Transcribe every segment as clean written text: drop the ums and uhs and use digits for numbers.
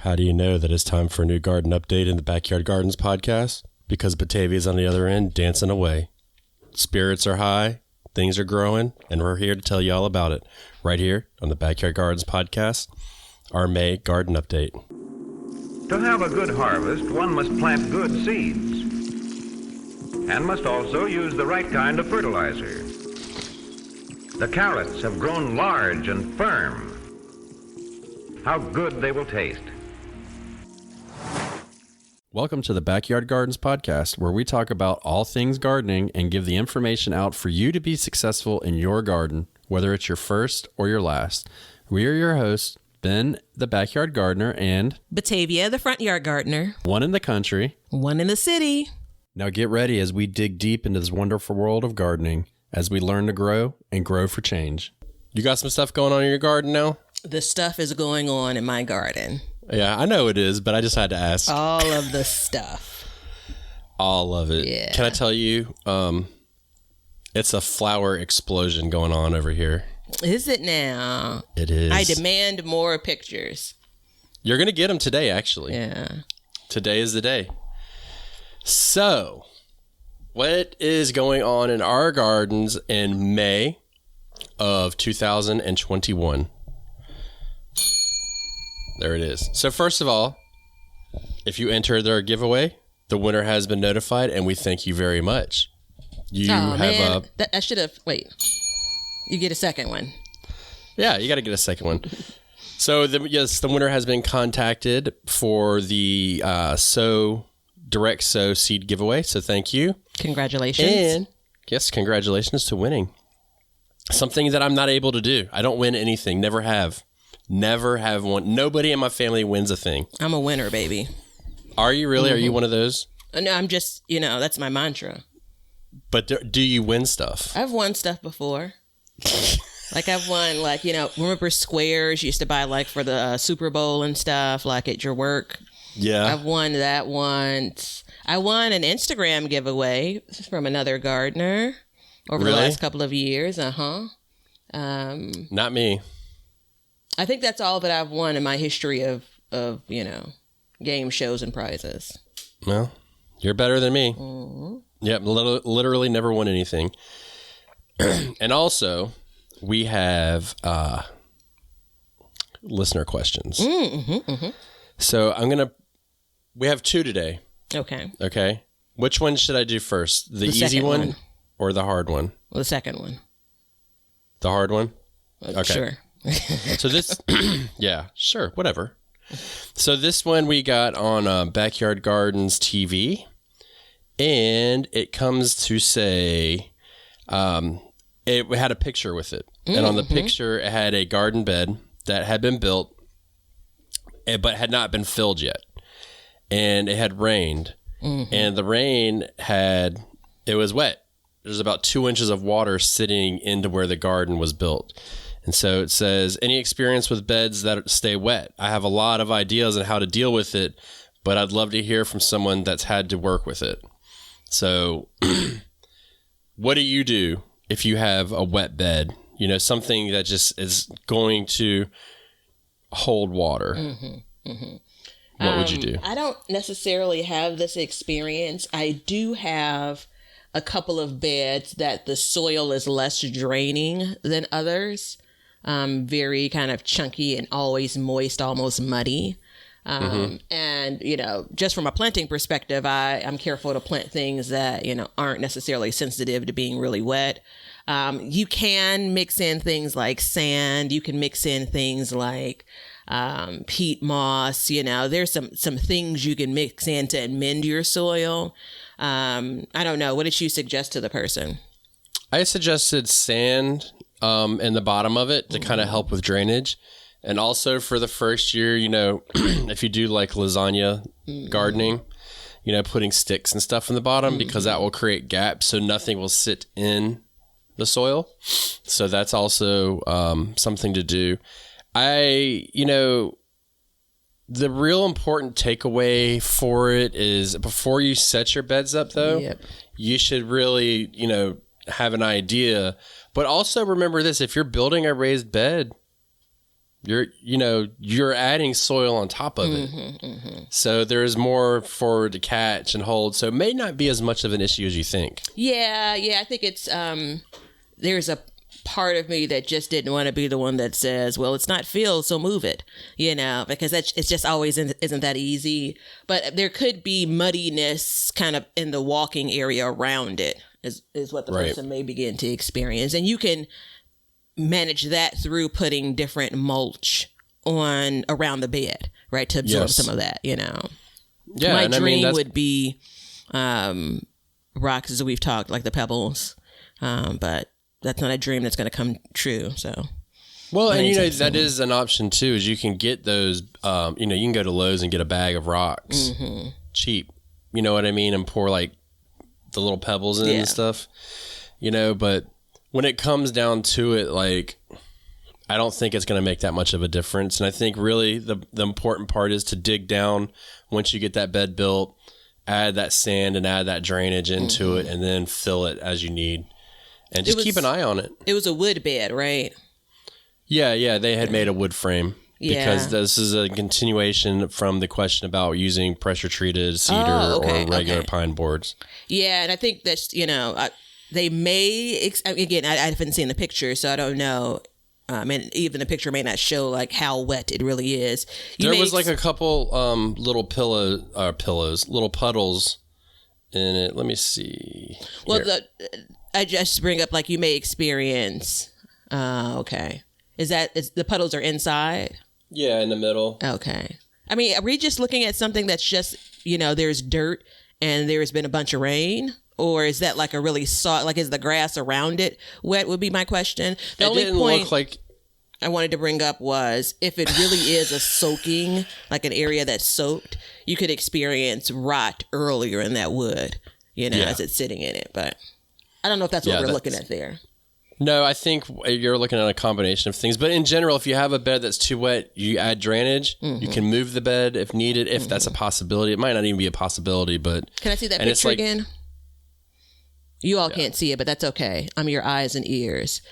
How do you know that it's time for a new garden update in the Backyard Gardens podcast? Because Batavia's on the other end dancing away. Spirits are high, things are growing, and we're here to tell you all about it. Right here on the Backyard Gardens podcast, our May garden update. To have a good harvest, one must plant good seeds and must also use the right kind of fertilizer. The carrots have grown large and firm. How good they will taste. Welcome to the Backyard Gardens podcast, where we talk about all things gardening and give the information out for you to be successful in your garden, whether it's your first or your last. We are your hosts, Ben, the backyard gardener, and Batavia, the front yard gardener. one in the country, One in the city. Now get ready as we dig deep into this wonderful world of gardening, as we learn to grow and grow for change. You got some stuff going on in your garden now? The stuff is going on in my garden. Yeah, I know it is, but I just had to ask. All of the stuff. All of it. Yeah. Can I tell you, it's a flower explosion going on over here. Is it now? It is. I demand more pictures. You're going to get them today, actually. Yeah. Today is the day. So, what is going on in our gardens in May of 2021? There it is. So first of all, if you entered our giveaway, the winner has been notified, and we thank you very much. You I should have. Wait. You get a second one. Yeah, you got to get a second one. So the winner has been contacted for the direct sow seed giveaway. So thank you. Congratulations. And yes, congratulations to winning. Something that I'm not able to do. I don't win anything. Never have. Never have won. Nobody in my family wins a thing. I'm a winner, baby. Are you really? Mm-hmm. Are you one of those? No, I'm just, that's my mantra. But do you win stuff? I've won stuff before. I've won, remember squares you used to buy, for the Super Bowl and stuff, at your work? Yeah. I've won that once. I won an Instagram giveaway from another gardener over the last couple of years. Not me. I think that's all that I've won in my history of game shows and prizes. Well, you're better than me. Mm-hmm. Yep, literally never won anything. And also, we have listener questions. Mm-hmm, mm-hmm. So we have two today. Okay. Which one should I do first? The easy one or the hard one? Well, the second one. The hard one? Okay. Sure. So this, yeah, sure, whatever. So this one we got on Backyard Gardens TV, and it comes to say, it had a picture with it. Mm-hmm. And on the picture, it had a garden bed that had been built, but had not been filled yet. And it had rained. Mm-hmm. And the rain it was wet. There's about 2 inches of water sitting into where the garden was built. And so it says, any experience with beds that stay wet? I have a lot of ideas on how to deal with it, but I'd love to hear from someone that's had to work with it. So what do you do if you have a wet bed? Something that just is going to hold water. Mm-hmm. Mm-hmm. What would you do? I don't necessarily have this experience. I do have a couple of beds that the soil is less draining than others. Very kind of chunky and always moist, almost muddy. And, just from a planting perspective, I'm careful to plant things that, aren't necessarily sensitive to being really wet. You can mix in things like sand. You can mix in things like peat moss. There's some things you can mix in to amend your soil. I don't know. What did you suggest to the person? I suggested sand in the bottom of it to kind of help with drainage. And also for the first year, if you do lasagna gardening, putting sticks and stuff in the bottom, because that will create gaps so nothing will sit in the soil. So that's also something to do. The real important takeaway for it is before you set your beds up, though, you should really, have an idea. But also remember this, if you're building a raised bed, you're adding soil on top of it. So there's more for to catch and hold. So it may not be as much of an issue as you think. Yeah. I think it's there's a part of me that just didn't want to be the one that says, well, it's not filled, so move it, because it's just always isn't that easy. But there could be muddiness kind of in the walking area around it is what the person may begin to experience. And you can manage that through putting different mulch on around the bed, right, to absorb some of that, Yeah, my dream would be rocks, as we've talked, like the pebbles, but that's not a dream that's going to come true. So, well, and that is an option too. Is you can get those, you can go to Lowe's and get a bag of rocks cheap. You know what I mean, and pour like the little pebbles in and stuff. But when it comes down to it, like, I don't think it's going to make that much of a difference. And I think really the important part is to dig down once you get that bed built, add that sand and add that drainage into it, and then fill it as you need. And just keep an eye on it. It was a wood bed, right? Yeah. They had made a wood frame. Because this is a continuation from the question about using pressure-treated cedar or regular pine boards. Yeah, and I think that's, they may, again, I haven't seen the picture, so I don't know. And even the picture may not show like how wet it really is. There was like a couple little little puddles in it. Let me see. Well, I just bring up like you may experience. Is the puddles are inside? Yeah, in the middle. Okay. I mean, are we just looking at something that's just, there's dirt and there's been a bunch of rain? Or is that like a really soft, like is the grass around it wet would be my question. The only point look like I wanted to bring up was if it really is a soaking, like an area that's soaked, you could experience rot earlier in that wood, as it's sitting in it. But I don't know if that's what we're looking at there. No, I think you're looking at a combination of things. But in general, if you have a bed that's too wet, you add drainage. You can move the bed if needed, if that's a possibility. It might not even be a possibility, but... Can I see that picture again? You all can't see it, but that's okay. I'm your eyes and ears.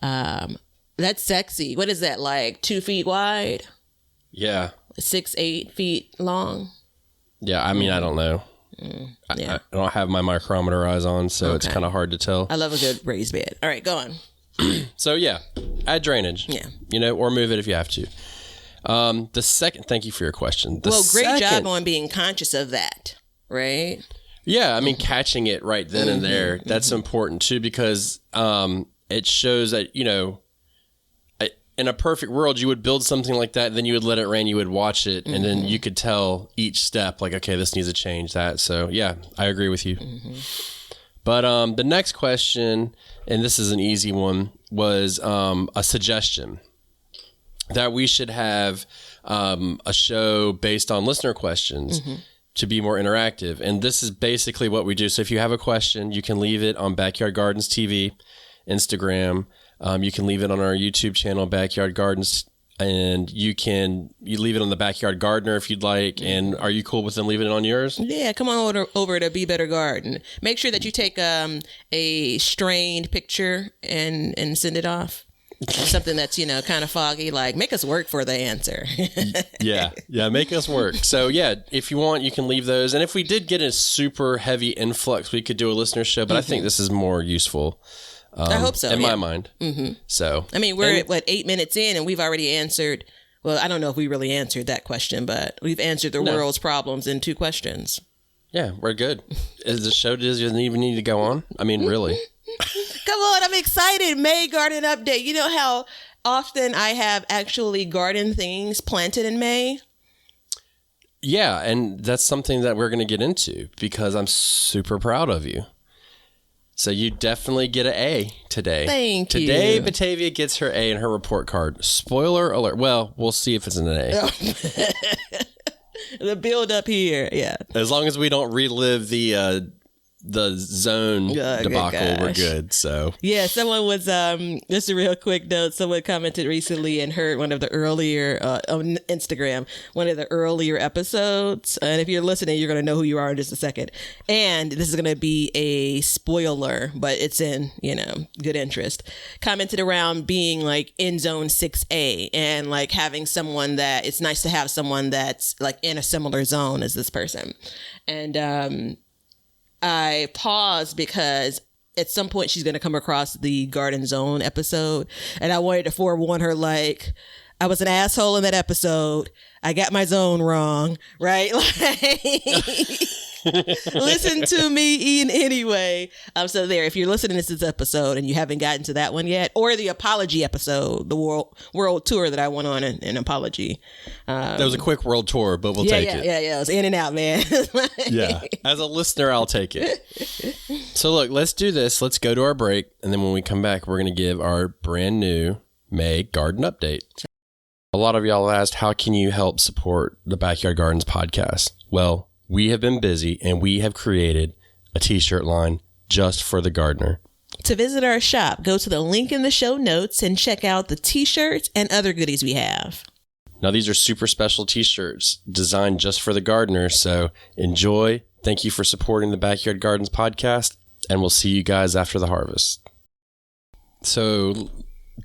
That's sexy. What is that, like 2 feet wide? Yeah. 6-8 feet long? Yeah, I mean, I don't know. I don't have my micrometer eyes on, so it's kind of hard to tell. I love a good raised bed. All right, go on. So yeah, add drainage. Yeah, or move it if you have to. The second, thank you for your question. Great job on being conscious of that, right? Yeah, I mean, catching it right then and there, that's important too, because it shows that, in a perfect world, you would build something like that, then you would let it rain, you would watch it, and then you could tell each step, like, okay, this needs to change that. So, yeah, I agree with you. But the next question, and this is an easy one, was a suggestion that we should have a show based on listener questions to be more interactive. And this is basically what we do. So if you have a question, you can leave it on Backyard Gardens TV, Instagram. You can leave it on our YouTube channel, Backyard Gardens, and you leave it on the Backyard Gardener if you'd like. And are you cool with them leaving it on yours? Yeah, come on over to Be Better Garden. Make sure that you take a strained picture and send it off. Something that's, kind of foggy, like make us work for the answer. Yeah, make us work. So yeah, if you want, you can leave those. And if we did get a super heavy influx, we could do a listener show, but I think this is more useful. I hope so. In my mind. So, I mean, we're at 8 minutes in and we've already answered. Well, I don't know if we really answered that question, but we've answered the world's problems in 2 questions. Yeah, we're good. The show doesn't even need to go on. I mean, really. Come on, I'm excited. May garden update. You know how often I have actually garden things planted in May? Yeah, and that's something that we're going to get into because I'm super proud of you. So you definitely get an A today. Thank you. Today, Batavia gets her A in her report card. Spoiler alert. Well, we'll see if it's an A. The build up here, yeah. As long as we don't relive the the zone debacle were good. So yeah, someone was just a real quick note. Someone commented recently and heard one of the earlier on Instagram, one of the earlier episodes. And if you're listening, you're going to know who you are in just a second. And this is going to be a spoiler, but it's in good interest. Commented around being like in zone 6A and like having someone that it's nice to have someone that's like in a similar zone as this person. And I paused because at some point she's going to come across the Garden Zone episode. And I wanted to forewarn her, like, I was an asshole in that episode. I got my zone wrong, right? Like, listen to me in anyway. So there, if you're listening to this episode and you haven't gotten to that one yet, or the apology episode, the world tour that I went on in apology. That was a quick world tour, but we'll take it. Yeah. It was in and out, man. Yeah. As a listener, I'll take it. So look, let's do this. Let's go to our break. And then when we come back, we're going to give our brand new May garden update. A lot of y'all asked, how can you help support the Backyard Gardens podcast? Well, we have been busy and we have created a t-shirt line just for the gardener. To visit our shop, go to the link in the show notes and check out the t-shirts and other goodies we have. Now, these are super special t-shirts designed just for the gardener. So enjoy. Thank you for supporting the Backyard Gardens podcast, and we'll see you guys after the harvest. So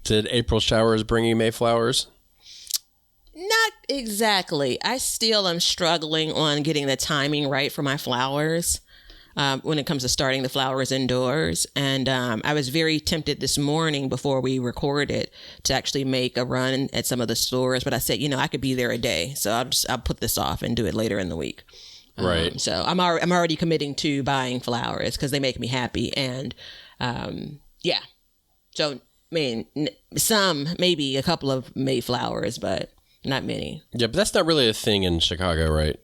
did April showers bring you Mayflowers? Not exactly. I still am struggling on getting the timing right for my flowers when it comes to starting the flowers indoors. And I was very tempted this morning before we recorded to actually make a run at some of the stores. But I said, I could be there a day. So I'll put this off and do it later in the week. Right. So I'm already committing to buying flowers because they make me happy. And yeah. So, I mean, maybe a couple of Mayflowers, but not many. Yeah, but that's not really a thing in Chicago, right?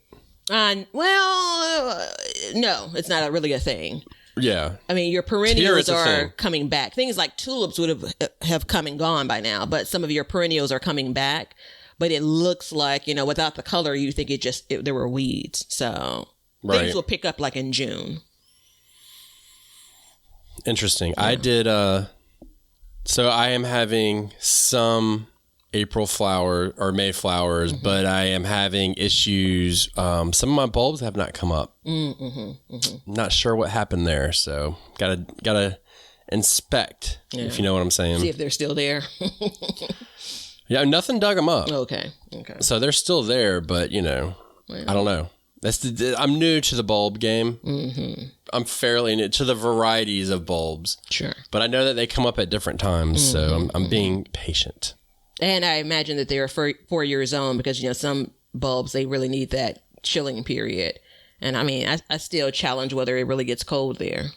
Well, no, it's not really a thing. Yeah. I mean, your perennials are coming back. Things like tulips would have come and gone by now, but some of your perennials are coming back. But it looks like, without the color, you think there were weeds. So things will pick up like in June. Interesting. Yeah. I did, so I am having some April flower or Mayflowers, but I am having issues. Some of my bulbs have not come up. Not sure what happened there. So gotta inspect, if you know what I'm saying. See if they're still there. Yeah, nothing dug them up. Okay. So they're still there, but I don't know. I'm new to the bulb game. I'm fairly new to the varieties of bulbs. Sure. But I know that they come up at different times, so I'm being patient. And I imagine that they are 4 years old because, some bulbs, they really need that chilling period. And I mean, I still challenge whether it really gets cold there.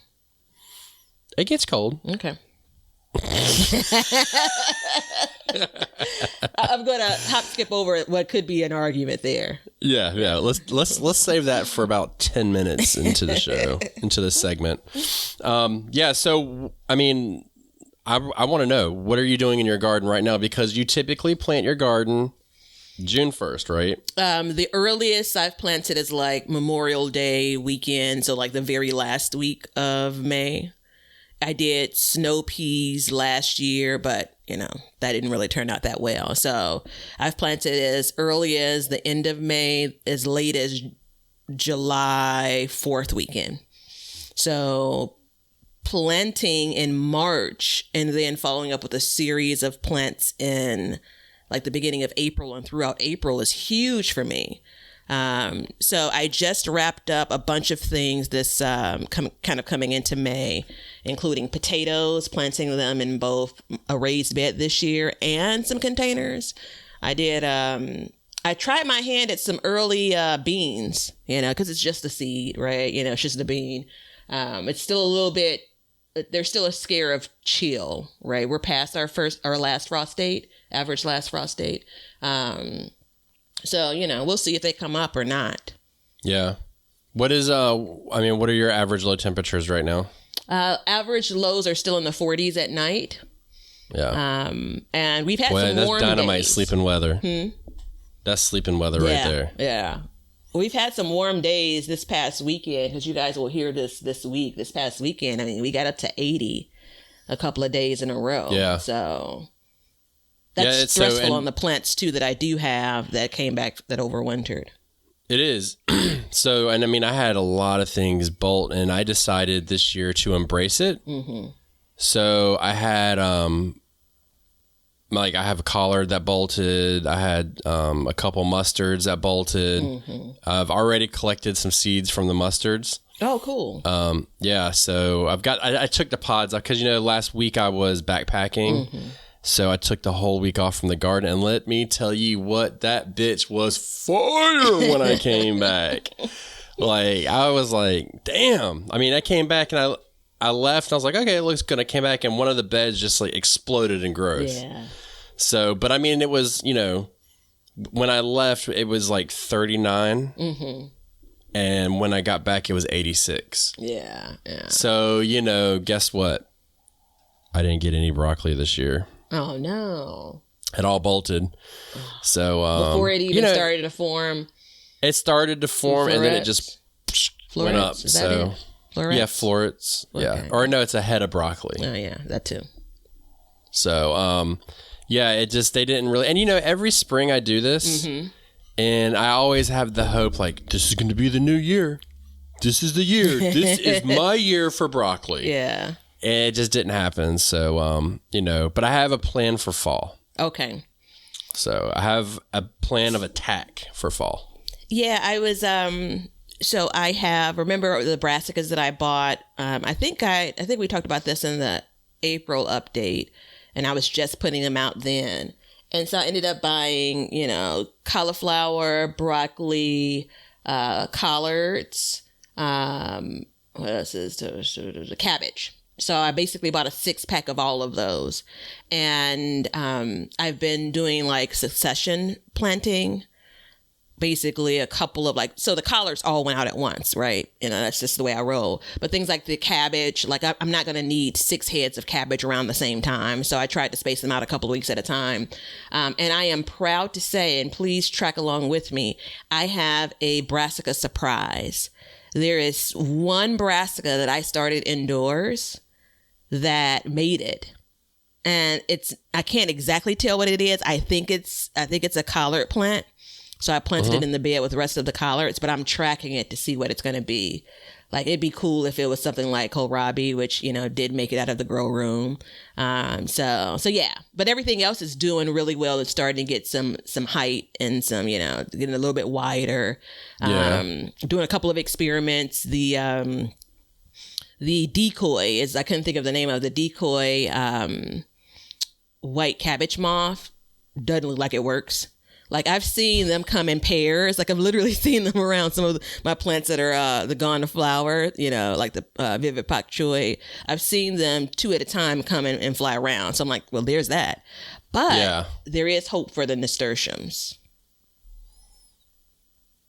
It gets cold. Okay. I'm going to skip over what could be an argument there. Yeah. Let's save that for about 10 minutes into the show, into this segment. So, I mean, I want to know, what are you doing in your garden right now? Because you typically plant your garden June 1st, right? The earliest I've planted is like Memorial Day weekend. So like the very last week of May. I did snow peas last year, but that didn't really turn out that well. So I've planted as early as the end of May, as late as July 4th weekend. So planting in March and then following up with a series of plants in like the beginning of April and throughout April is huge for me. So I just wrapped up a bunch of things this coming into May, including potatoes, planting them in both a raised bed this year and some containers. I did. I tried my hand at some early beans, because it's just a seed, right? It's just a bean. It's still a little bit. There's still a scare of chill, right? We're past our last frost date, average last frost date. So, we'll see if they come up or not. Yeah. What is, what are your average low temperatures right now? Average lows are still in the 40s at night. Yeah. And we've had some warm that's dynamite days. sleeping weather. That's sleeping weather right there. Yeah. We've had some warm days this past weekend, because you guys will hear this week. This past weekend, I mean, we got up to 80 a couple of days in a row. Yeah. So that's stressful on the plants too that I do have that came back, that overwintered. It is. So, and I mean, I had a lot of things bolt, and I decided this year to embrace it. Mm-hmm. So I had, I have a collard that bolted. I had a couple mustards that bolted. Mm-hmm. I've already collected some seeds from the mustards. Oh, cool. Yeah. So I took the pods off because, last week I was backpacking. Mm-hmm. So I took the whole week off from the garden, and let me tell you what, that bitch was fire when I came back. I was like, damn. I mean, I came back and I left and I was like, okay, it looks good. I came back and one of the beds just exploded in growth. Yeah. So, but I mean, it was, when I left, it was 39. Mm-hmm. And when I got back, it was 86. Yeah. So, guess what? I didn't get any broccoli this year. Oh, no. It all bolted. So, before it even started to form. It started to form and then it just went up. Is that it? Florets? Yeah, florets. Okay. Yeah. Or no, it's a head of broccoli. Oh, yeah, that too. So, yeah, they didn't really, and every spring I do this, mm-hmm. and I always have the hope, this is going to be the new year. This is the year. This is my year for broccoli. Yeah. And it just didn't happen. So, but I have a plan for fall. Okay. So I have a plan of attack for fall. Yeah, I was, so I have, remember the brassicas that I bought? I think we talked about this in the April update, and I was just putting them out then. And so I ended up buying, cauliflower, broccoli, collards, what else is the cabbage. So I basically bought a 6-pack of all of those. And I've been doing succession planting. Basically a couple of so the collards all went out at once, right? That's just the way I roll. But things like the cabbage, I'm not going to need 6 heads of cabbage around the same time. So I tried to space them out a couple of weeks at a time. And I am proud to say, and please track along with me, I have a brassica surprise. There is one brassica that I started indoors that made it. And I can't exactly tell what it is. I think it's a collard plant. So I planted it in the bed with the rest of the collards, but I'm tracking it to see what it's going to be. It'd be cool if it was something like kohlrabi, which, did make it out of the grow room. So yeah, but everything else is doing really well. It's starting to get some height and some, getting a little bit wider. Doing a couple of experiments. The decoy I couldn't think of the name of the decoy, white cabbage moth. Doesn't look like it works. I've seen them come in pairs. I've literally seen them around some of my plants that are the gone to flower, the vivid pak choi. I've seen them 2 at a time come in and fly around. So I'm like, well, there's that. But there is hope for the nasturtiums.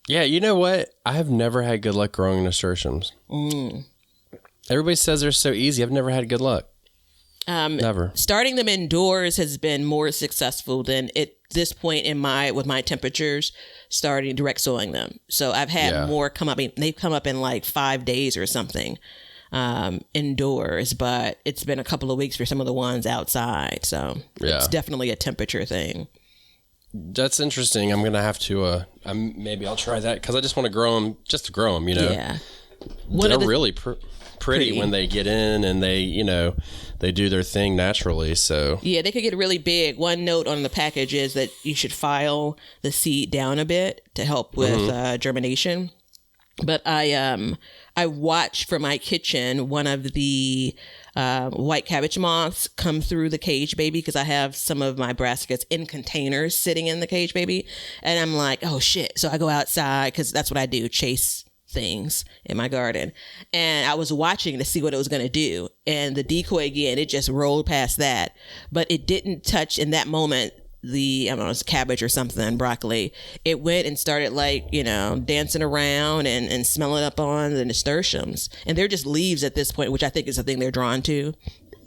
Yeah, you know what? I have never had good luck growing nasturtiums. Everybody says they're so easy. I've never had good luck. Never. Starting them indoors has been more successful than at this point with my temperatures, starting direct sowing them. So I've had more come up. They've come up in 5 days or something indoors, but it's been a couple of weeks for some of the ones outside. So it's definitely a temperature thing. That's interesting. I'm going to have to, maybe I'll try that because I just want to grow them, just to grow them, Yeah. They're really pretty when they get in and they, they do their thing naturally. So yeah, they could get really big. One note on the package is that you should file the seed down a bit to help with germination. But I watched from my kitchen one of the white cabbage moths come through the cage baby, because I have some of my brassicas in containers sitting in the cage baby, and I'm like, oh shit. So I go outside, because that's what I do, chase things in my garden, and I was watching to see what it was going to do, and the decoy again, it just rolled past that, but it didn't touch in that moment the, I don't know, it's cabbage or something, broccoli. It went and started dancing around and smelling up on the nasturtiums, and they're just leaves at this point, which I think is the thing they're drawn to.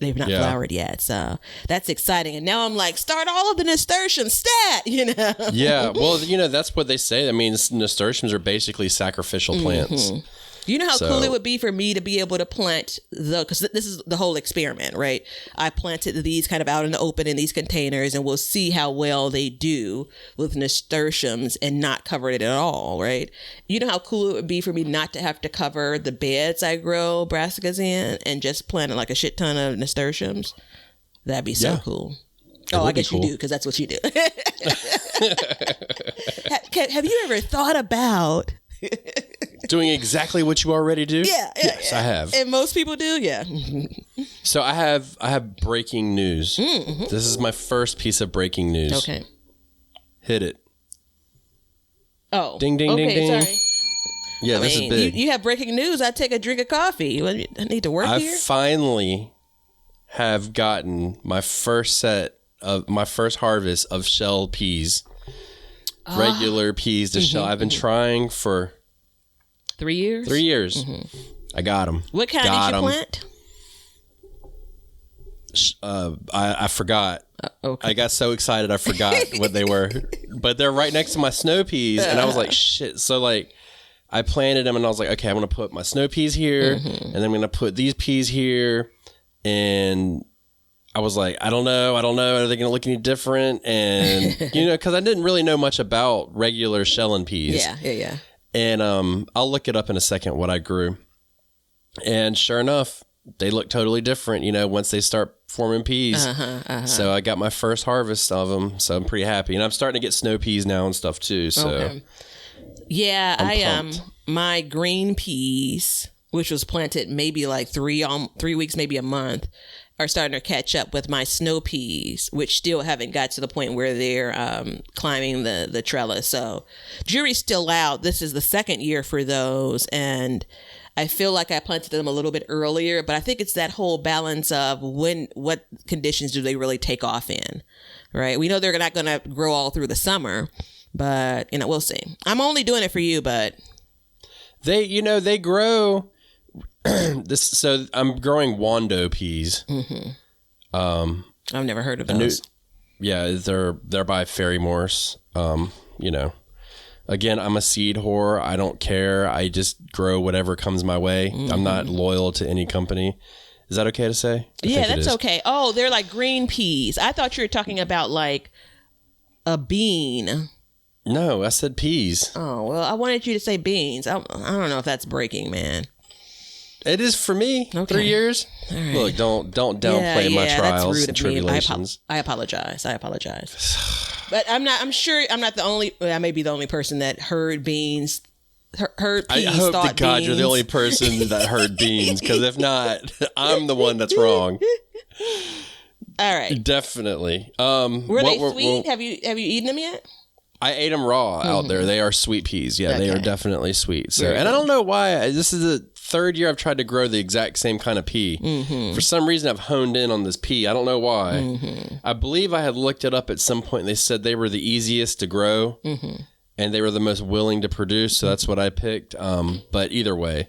They've not flowered yet. So that's exciting. And now I'm like, start all of the nasturtiums stat, Yeah. Well, that's what they say. I mean, nasturtiums are basically sacrificial plants. You know how cool it would be for me to be able to plant because this is the whole experiment, right? I planted these kind of out in the open in these containers, and we'll see how well they do with nasturtiums and not cover it at all, right? You know how cool it would be for me not to have to cover the beds I grow brassicas in and just plant like a shit ton of nasturtiums? That'd be so cool. Oh, I guess you do, because that's what you do. Have you ever thought about doing exactly what you already do? Yes, I have. And most people do, So I have breaking news. This is my first piece of breaking news. Okay. Hit it. Oh. Ding, ding, ding, ding. Sorry. Yeah, this is big. You have breaking news. I take a drink of coffee. I need to work here? I finally have gotten my first harvest of shell peas. Regular peas to shell. I've been trying for 3 years. 3 years. I got them. What kind did you plant? I forgot. Okay. I got so excited I forgot what they were. But they're right next to my snow peas, and I was like, shit. So like, I planted them, and I was like, okay, I'm gonna put my snow peas here, and then I'm gonna put these peas here, and I was like, I don't know. Are they going to look any different? And, because I didn't really know much about regular shelling peas. Yeah. And I'll look it up in a second what I grew. And sure enough, they look totally different, once they start forming peas. So I got my first harvest of them. So I'm pretty happy. And I'm starting to get snow peas now and stuff too. So okay. Yeah, my green peas, which was planted maybe like 3 weeks, maybe a month, are starting to catch up with my snow peas, which still haven't got to the point where they're climbing the trellis. So jury's still out. This is the second year for those, and I feel like I planted them a little bit earlier, but I think it's that whole balance of what conditions do they really take off in, right? We know they're not going to grow all through the summer, but we'll see. I'm only doing it for you, but they grow. So I'm growing Wando peas. I've never heard of those. They're by Ferry Morse. Again, I'm a seed whore. I don't care. I just grow whatever comes my way. I'm not loyal to any company. Is that okay to say? Yeah, that's okay. Oh, they're like green peas. I thought you were talking about like a bean. No, I said peas. Oh, well, I wanted you to say beans. I don't know if that's breaking, man. It is for me. Okay. 3 years. Right. Look, don't downplay my trials and tribulations. I apologize. But I'm sure I'm not the only. I may be the only person that heard beans. Heard peas. I hope to God beans. you're the only person that heard beans, because if not, I'm the one that's wrong. All right. Definitely. Were they sweet? Have you eaten them yet? I ate them raw out there. They are sweet peas. Yeah, They are definitely sweet. So, Very and I don't know why. This is the third year I've tried to grow the exact same kind of pea. For some reason, I've honed in on this pea. I don't know why. I believe I had looked it up at some point. And they said they were the easiest to grow, and they were the most willing to produce. So that's what I picked. But either way,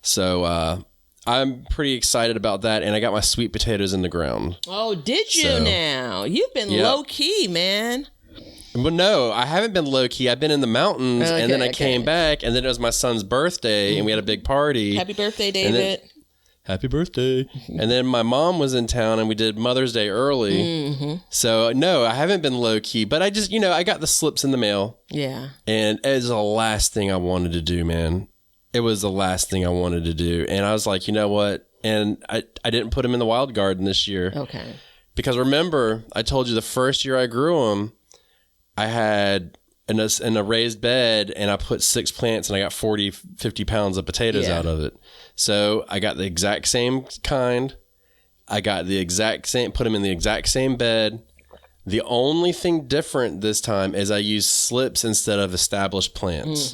so I'm pretty excited about that. And I got my sweet potatoes in the ground. Oh, did you now? You've been low key, man. Well, no, I haven't been low key. I've been in the mountains, and then I came back, and then it was my son's birthday, and we had a big party. Happy birthday, David. Happy birthday. And then my mom was in town, and we did Mother's Day early. So, no, I haven't been low key, but I just, I got the slips in the mail. Yeah. And it was the last thing I wanted to do, man. It was the last thing I wanted to do. And I was like, you know what? And I didn't put them in the wild garden this year. Okay. Because remember, I told you the first year I grew them, I had in a raised bed, and I put 6 plants, and I got 50 pounds of potatoes out of it. So I got the exact same kind. I got the exact same, put them in the exact same bed. The only thing different this time is I used slips instead of established plants.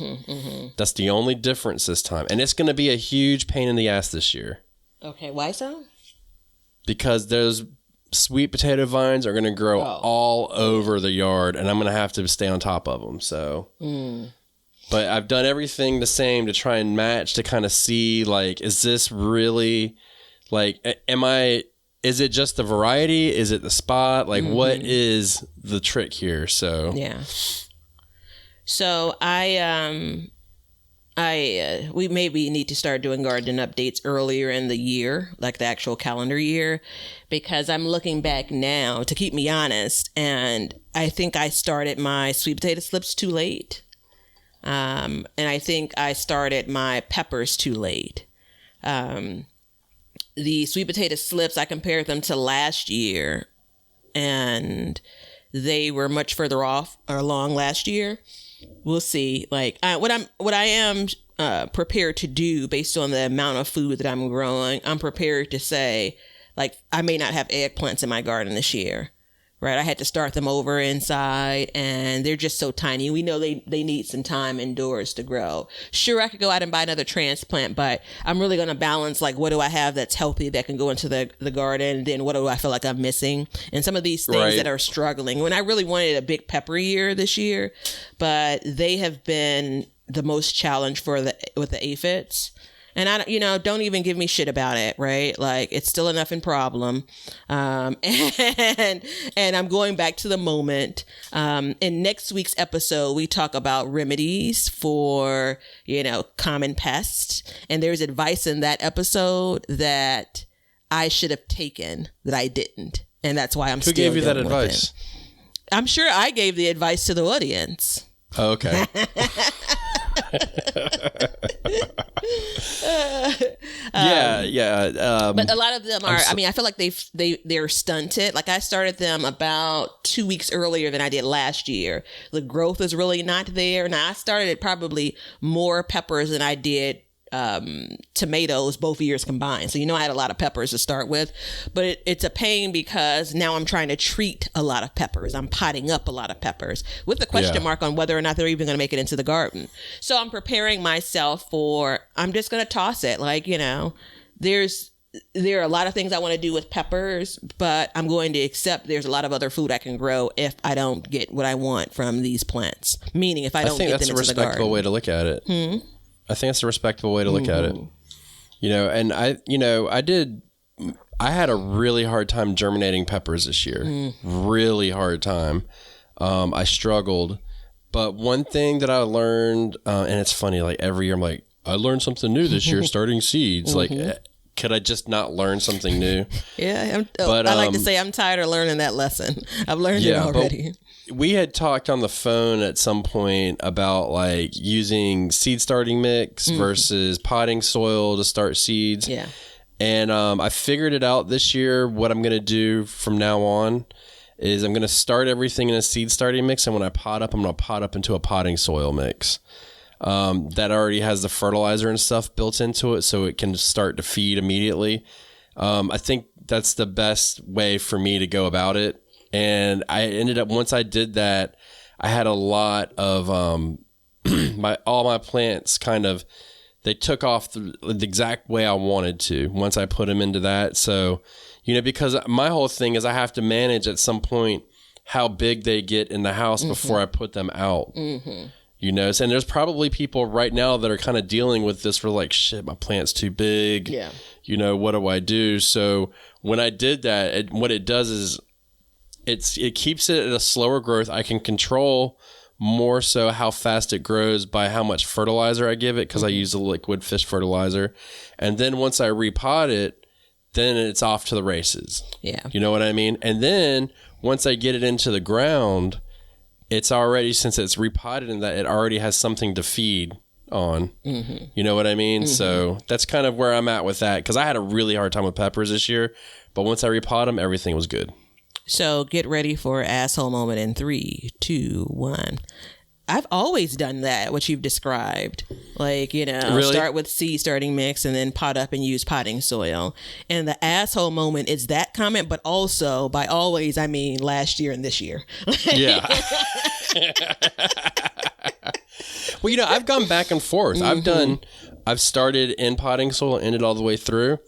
That's the only difference this time. And it's going to be a huge pain in the ass this year. Okay, why so? Because those sweet potato vines are going to grow all over the yard, and I'm going to have to stay on top of them. So, but I've done everything the same to try and match, to kind of see, like, is this really, like, is it just the variety? Is it the spot? Like, what is the trick here? So yeah. So we maybe need to start doing garden updates earlier in the year, like the actual calendar year, because I'm looking back now to keep me honest, and I think I started my sweet potato slips too late. And I think I started my peppers too late. The sweet potato slips, I compared them to last year, and they were much further off or along last year. We'll see. Like what I am prepared to do based on the amount of food that I'm growing, I'm prepared to say, like, I may not have eggplants in my garden this year. Right, I had to start them over inside, and they're just so tiny. We know they need some time indoors to grow. Sure, I could go out and buy another transplant, but I'm really going to balance, like, what do I have that's healthy that can go into the garden, and then what do I feel like I'm missing? And some of these things that are struggling. When I really wanted a big pepper year this year, but they have been the most challenged with the aphids. And I, don't even give me shit about it, right? Like, it's still enough in problem. And I'm going back to the moment. In next week's episode, we talk about remedies for, common pests. And there's advice in that episode that I should have taken that I didn't. And that's why I'm still Who gave you that dealing with advice? it. I'm sure I gave the advice to the audience. Oh, okay. But a lot of them are. I feel like they're stunted. Like, I started them about 2 weeks earlier than I did last year. The growth is really not there. Now, I started probably more peppers than I did tomatoes both years combined. So, I had a lot of peppers to start with, but it's a pain because now I'm trying to treat a lot of peppers. I'm potting up a lot of peppers with the question mark on whether or not they're even going to make it into the garden. So I'm preparing myself I'm just going to toss it. Like, there are a lot of things I want to do with peppers, but I'm going to accept there's a lot of other food I can grow if I don't get what I want from these plants. Meaning, if I don't get them into the garden. I think that's a respectable way to look at it. I think it's a respectable way to look at it. And I had a really hard time germinating peppers this year. Really hard time. I struggled. But one thing that I learned, and it's funny, like every year I'm like, I learned something new this year starting seeds. Like, could I just not learn something new? Yeah. I like to say I'm tired of learning that lesson. I've learned it already. We had talked on the phone at some point about like using seed starting mix versus potting soil to start seeds. Yeah. And I figured it out this year. What I'm going to do from now on is I'm going to start everything in a seed starting mix. And when I pot up, I'm going to pot up into a potting soil mix that already has the fertilizer and stuff built into it so it can start to feed immediately. I think that's the best way for me to go about it. And I ended up, once I did that, I had a lot of all my plants kind of, they took off the exact way I wanted to once I put them into that. So, because my whole thing is I have to manage at some point how big they get in the house before I put them out. And there's probably people right now that are kind of dealing with this for like, shit, my plant's too big. Yeah. What do I do? So when I did that, what it does is, it keeps it at a slower growth. I can control more so how fast it grows by how much fertilizer I give it because I use a liquid fish fertilizer. And then once I repot it, then it's off to the races. Yeah. You know what I mean? And then once I get it into the ground, it's already, since it's repotted in that, it already has something to feed on. You know what I mean? So that's kind of where I'm at with that because I had a really hard time with peppers this year. But once I repot them, everything was good. So get ready for asshole moment in 3, 2, 1. I've always done that, what you've described. Like, really? Start with seed starting mix and then pot up and use potting soil. And the asshole moment is that comment, but also by always, I mean last year and this year. Yeah. Well, I've gone back and forth. I've started in potting soil and ended all the way through.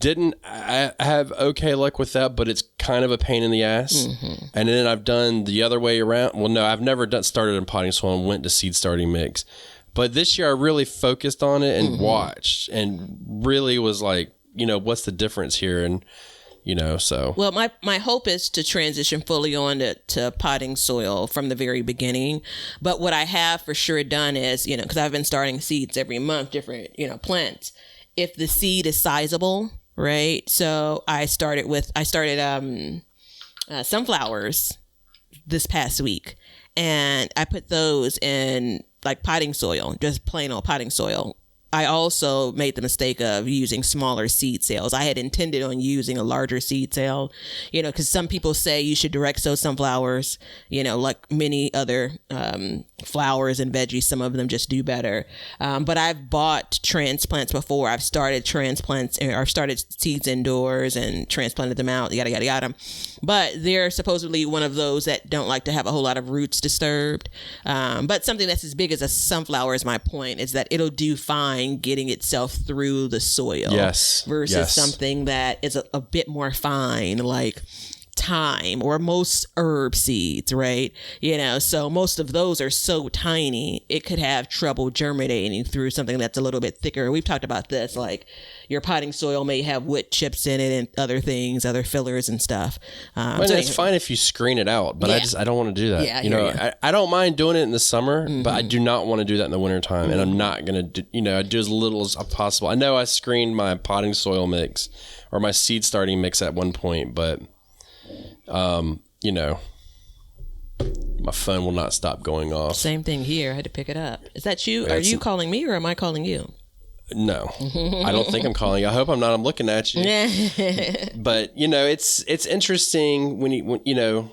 I have okay luck with that, but it's kind of a pain in the ass. And then I've done the other way around. Well, no, I've never started in potting soil and went to seed starting mix. But this year I really focused on it and watched and really was like, what's the difference here? And, So. Well, my hope is to transition fully on to potting soil from the very beginning. But what I have for sure done is, because I've been starting seeds every month, different, plants. If the seed is sizable, right? So I started sunflowers this past week, and I put those in like potting soil, just plain old potting soil. I also made the mistake of using smaller seed sales. I had intended on using a larger seed sale, because some people say you should direct sow sunflowers, like many other flowers and veggies. Some of them just do better. But I've bought transplants before. I've started transplants, or I've started seeds indoors and transplanted them out, yada, yada, yada. But they're supposedly one of those that don't like to have a whole lot of roots disturbed. But something that's as big as a sunflower, is my point, is that it'll do fine getting itself through the soil. Yes. Versus something that is a bit more fine, like thyme or most herb seeds, right? So most of those are so tiny, it could have trouble germinating through something that's a little bit thicker. We've talked about this, like your potting soil may have wood chips in it and other things, other fillers and stuff. It's fine if you screen it out, but I don't want to do that. Yeah, I don't mind doing it in the summer, but I do not want to do that in the wintertime. And I'm not going to do, I do as little as possible. I know I screened my potting soil mix or my seed starting mix at one point, but my phone will not stop going off. Same thing here. I had to pick it up. Is that you? Are you calling me, or am I calling you? No, I don't think I'm calling you. I hope I'm not. I'm looking at you. But it's interesting when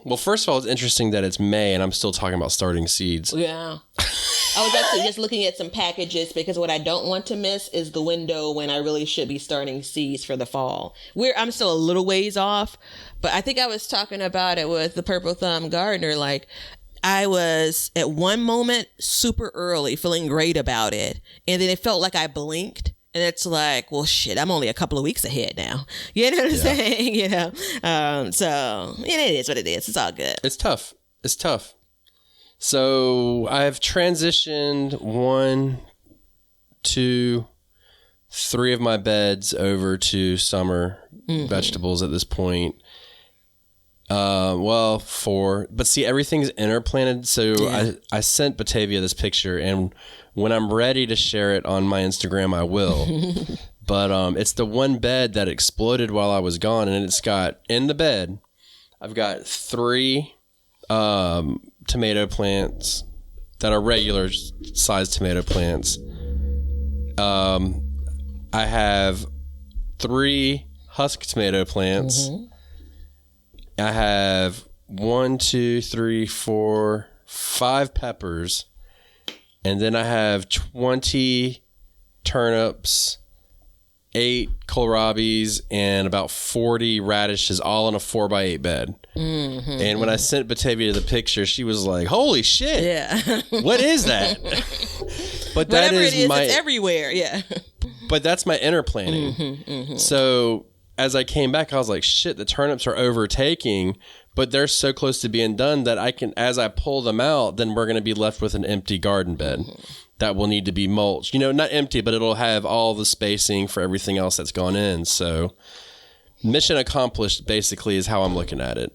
well, first of all, it's interesting that it's May and I'm still talking about starting seeds. Yeah. I was actually just looking at some packages, because what I don't want to miss is the window when I really should be starting seeds for the fall. I'm still a little ways off, but I think I was talking about it with the Purple Thumb Gardener. Like, I was at one moment super early, feeling great about it, and then it felt like I blinked. And it's like, well, shit, I'm only a couple of weeks ahead now. You know what I'm saying? So it is what it is. It's all good. It's tough. So I've transitioned 1, 2, 3 of my beds over to summer vegetables at this point. Well, 4. But see, everything's interplanted. So I sent Batavia this picture, and when I'm ready to share it on my Instagram, I will. But it's the one bed that exploded while I was gone, and it's got, in the bed, I've got 3 tomato plants that are regular sized tomato plants. I have 3 husk tomato plants. I have 1, 2, 3, 4, 5 peppers, and then I have 20 turnips, 8 kohlrabis, and about 40 radishes, all in a 4x8 bed. And when I sent Batavia the picture, she was like, "Holy shit! Yeah, what is that?" But that whatever is it is, my, it's everywhere. Yeah, but that's my inner planning. So as I came back, I was like, "Shit! The turnips are overtaking." But they're so close to being done that I can, as I pull them out, then we're going to be left with an empty garden bed that will need to be mulched. Not empty, but it'll have all the spacing for everything else that's gone in. So mission accomplished, basically, is how I'm looking at it.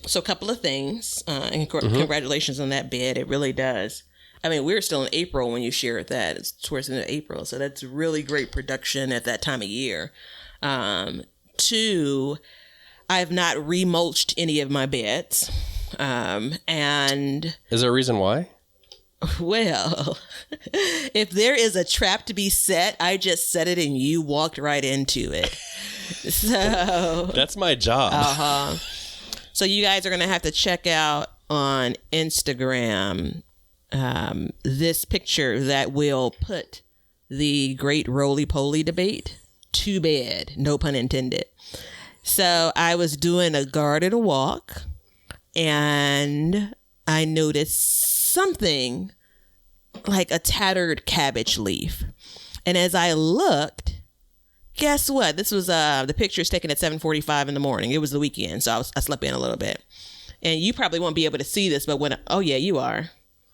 So a couple of things, and congratulations on that bed. It really does. I mean, we're still in April when you shared that. It's towards the end of April. So that's really great production at that time of year. 2, I have not remulched any of my beds. And is there a reason why? Well, if there is a trap to be set, I just set it and you walked right into it. So that's my job. So you guys are going to have to check out on Instagram this picture that will put the great roly-poly debate to bed, no pun intended. So I was doing a garden walk and I noticed something like a tattered cabbage leaf. And as I looked, guess what? This was the picture is taken at 7:45 in the morning. It was the weekend, so I slept in a little bit. And you probably won't be able to see this, but oh yeah, you are.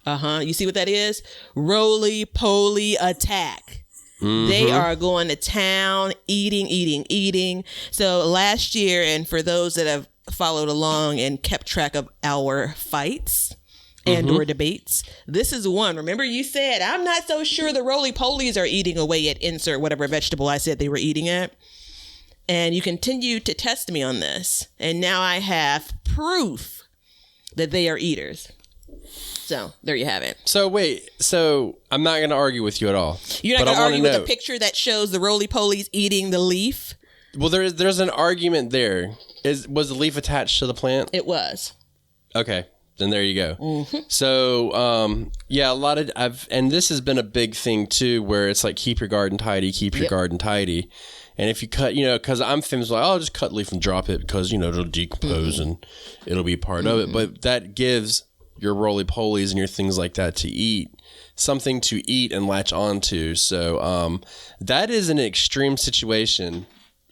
You see what that is? Roly-poly attack. They are going to town, eating. So last year, and for those that have followed along and kept track of our fights and or debates, this is one. Remember you said, I'm not so sure the roly-polies are eating away at insert whatever vegetable I said they were eating at. And you continue to test me on this. And now I have proof that they are eaters. So there you have it. So wait, so I'm not going to argue with you at all. You're not going to argue with a picture that shows the roly-polies eating the leaf? Well, there's an argument there. Was the leaf attached to the plant? It was. Okay, then there you go. So yeah, a lot of and this has been a big thing too, where it's like keep your garden tidy, keep your garden tidy. And if you cut, because I'm famous, like, I'll just cut leaf and drop it because, it'll decompose and it'll be part of it. But that gives your roly-polies and your things like that to eat something to eat and latch onto. So that is an extreme situation,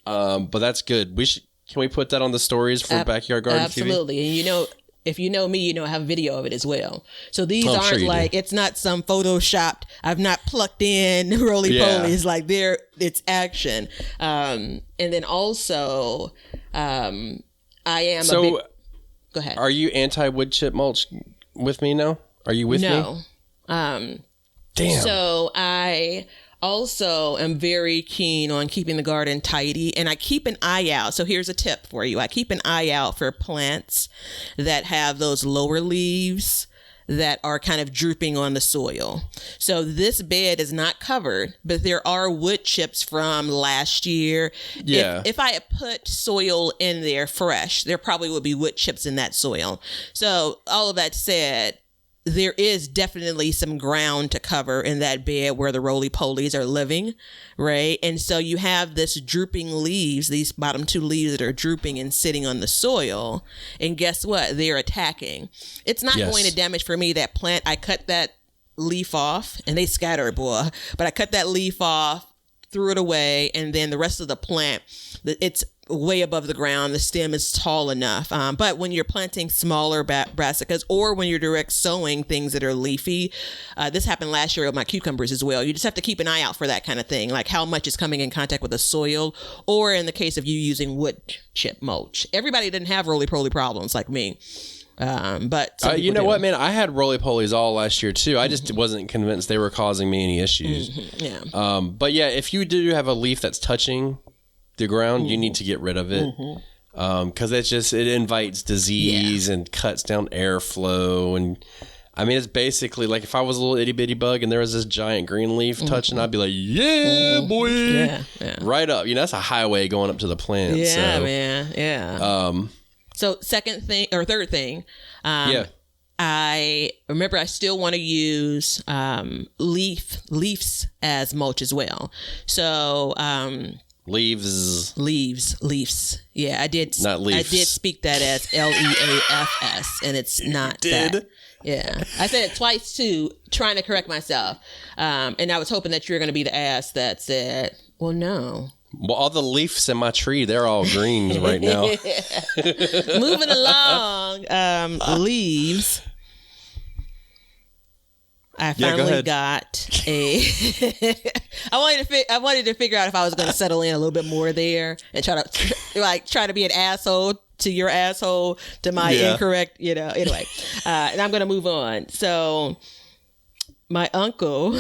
but that's good. Can we put that on the stories for Backyard Garden absolutely. TV? And if you know me, I have video of it as well. So these aren't like, it's not some photoshopped, I've not plucked in roly-polies, like it's action. And then also, I am go ahead. Are you anti-wood chip mulch with me now? Are you with me? No. Damn. So I also am very keen on keeping the garden tidy, and I keep an eye out. So here's a tip for you. I keep an eye out for plants that have those lower leaves that are kind of drooping on the soil. So this bed is not covered, but there are wood chips from last year. Yeah. If I had put soil in there fresh, there probably would be wood chips in that soil. So all of that said, there is definitely some ground to cover in that bed where the roly-polies are living, right? And so you have this drooping leaves, these bottom two leaves that are drooping and sitting on the soil. And guess what? They're attacking. It's not going to damage for me that plant. I cut that leaf off and they scattered, boy. But I cut that leaf off, threw it away, and then the rest of the plant, it's way above the ground. The stem is tall enough. But when you're planting smaller brassicas or when you're direct sowing things that are leafy, this happened last year with my cucumbers as well. You just have to keep an eye out for that kind of thing, like how much is coming in contact with the soil, or in the case of you using wood chip mulch. Everybody didn't have roly-poly problems like me. But you know what, man? I had roly-polies all last year too. I just wasn't convinced they were causing me any issues. Yeah. But yeah, if you do have a leaf that's touching the ground, you need to get rid of it, because it invites disease and cuts down airflow. And I mean, it's basically like if I was a little itty bitty bug and there was this giant green leaf touching, I'd be like, yeah, boy, yeah. Right up. That's a highway going up to the plant. Yeah, so, man. Yeah. So third thing, I remember I still want to use leaves as mulch as well. So leaves. Yeah, I did. Not leaves. I did speak that as LEAFS, and it's not that. Yeah, I said it twice too, trying to correct myself. And I was hoping that you're going to be the ass that said, "Well, no." Well, all the leaves in my tree, they're all greens right now. Moving along, leaves. I finally got a. I wanted to figure out if I was going to settle in a little bit more there and try to be an asshole to your asshole to my incorrect, Anyway, and I'm going to move on. So, my uncle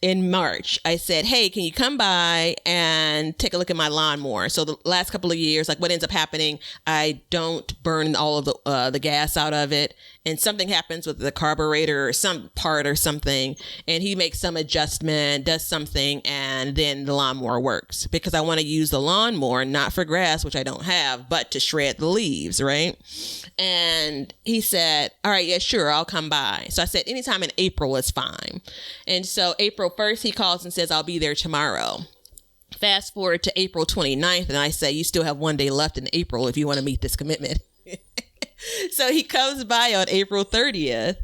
in March, I said, hey, can you come by and take a look at my lawnmower? So the last couple of years, like what ends up happening, I don't burn all of the gas out of it. And something happens with the carburetor or some part or something. And he makes some adjustment, does something, and then the lawnmower works. Because I want to use the lawnmower, not for grass, which I don't have, but to shred the leaves, right? And he said, all right, yeah, sure, I'll come by. So I said, anytime in April is fine. And so April 1st, he calls and says, I'll be there tomorrow. Fast forward to April 29th, and I say, you still have one day left in April if you want to meet this commitment. So he comes by on April 30th,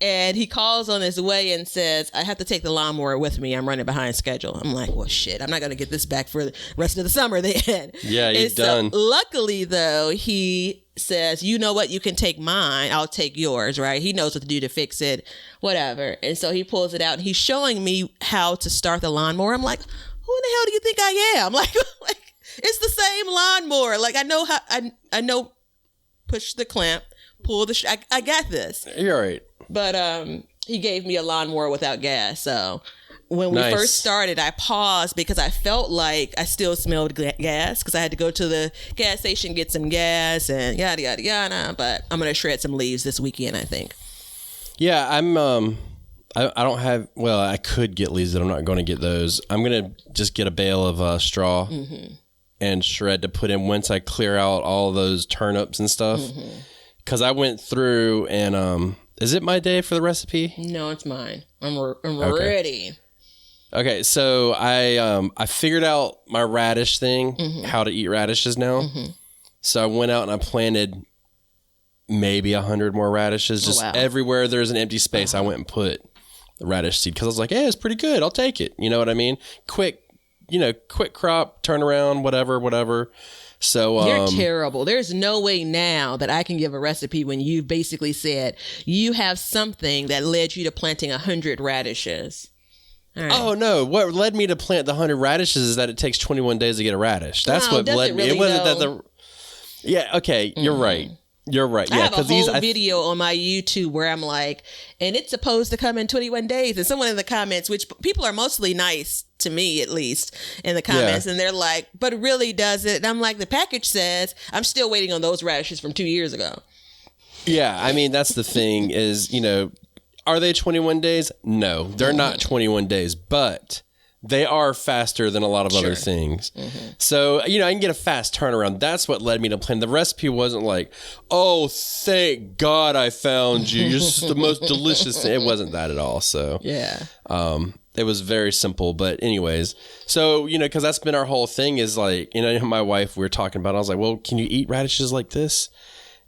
And he calls on his way and says, I have to take the lawnmower with me. I'm running behind schedule. I'm like, well, shit, I'm not going to get this back for the rest of the summer then. Yeah, he's done. Luckily, though, he says, you know what? You can take mine. I'll take yours, right? He knows what to do to fix it, whatever. And so he pulls it out and he's showing me how to start the lawnmower. I'm like, who in the hell do you think I am? Like it's the same lawnmower. Like I know how, I know, push the clamp, pull the, I got this. You're right. But he gave me a lawnmower without gas. So when we Nice. first started, I paused because I felt like I still smelled gas because I had to go to the gas station, get some gas and yada, yada, yada. But I'm going to shred some leaves this weekend, I think. Yeah, I don't have, well, I could get leaves, but I'm not going to get those. I'm going to just get a bale of straw and shred to put in once I clear out all those turnips and stuff. Because I went through and, is it my day for the recipe? No, it's mine. I'm ready. Okay, so I figured out my radish thing, how to eat radishes now. So I went out and I planted maybe 100 more radishes. Just everywhere there's an empty space, I went and put the radish seed because I was like, hey, it's pretty good. I'll take it. You know what I mean? Quick crop, turnaround, whatever. So you're terrible. There's no way now that I can give a recipe when you've basically said you have something that led you to planting 100 radishes. Right. Oh no! What led me to plant the 100 radishes is that it takes 21 days to get a radish. That's what led me. Really, it wasn't that the. Yeah. Okay. You're right. You're right. I Yeah. have a whole video on my YouTube where I'm like, and it's supposed to come in 21 days. And someone in the comments, which people are mostly nice to me, at least in the comments, and they're like, but really does it? And I'm like, the package says, I'm still waiting on those radishes from 2 years ago. Yeah. I mean, that's the thing is, are they 21 days? No, they're not 21 days, but they are faster than a lot of other things. So, I can get a fast turnaround. That's what led me to plan. The recipe wasn't like, oh, thank God I found you. You're just the most delicious thing. It wasn't that at all. So, it was very simple. But anyways, so, because that's been our whole thing is like, my wife, we were talking about, I was like, well, can you eat radishes like this?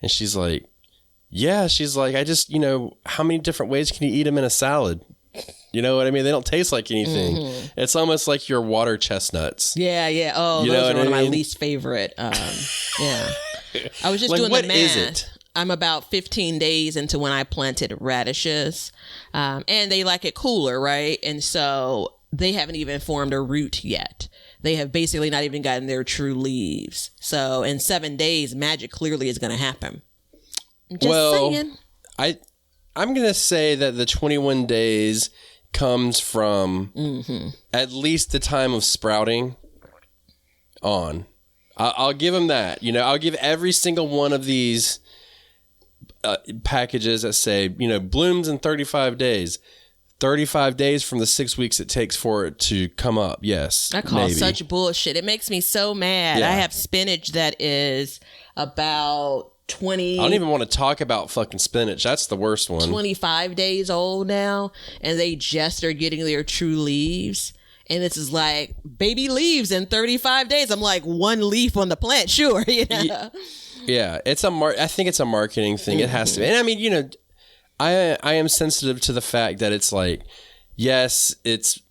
And she's like, yeah. She's like, I just, how many different ways can you eat them in a salad? You know what I mean? They don't taste like anything. It's almost like your water chestnuts. Yeah. Oh, those are one of my least favorite. Yeah. I was just doing the math. Is it? I'm about 15 days into when I planted radishes. And they like it cooler, right? And so they haven't even formed a root yet. They have basically not even gotten their true leaves. So in 7 days, magic clearly is going to happen. Just saying. I'm going to say that the 21 days comes from at least the time of sprouting on. I'll give them that. I'll give every single one of these packages that say, blooms in 35 days. 35 days from the 6 weeks it takes for it to come up. Yes. I call such bullshit. It makes me so mad. Yeah. I have spinach that is about 20. I don't even want to talk about fucking spinach. That's the worst one. 25 days old now, and they just are getting their true leaves. And this is like baby leaves in 35 days. I'm like, one leaf on the plant, sure. Yeah, it's I think it's a marketing thing. It has to be. And I mean, I am sensitive to the fact that it's like, yes, it's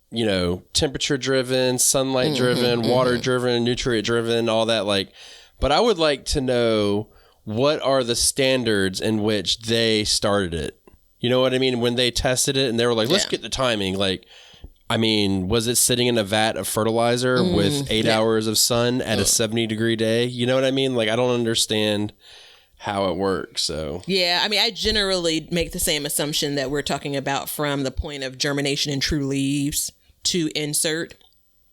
temperature driven, sunlight driven, water driven, nutrient driven, all that. Like, but I would like to know, what are the standards in which they started it? You know what I mean? When they tested it and they were like, let's get the timing. Like, I mean, was it sitting in a vat of fertilizer with 8 hours of sun at a 70-degree day? You know what I mean? Like, I don't understand how it works. So yeah, I mean, I generally make the same assumption that we're talking about from the point of germination and true leaves to insert.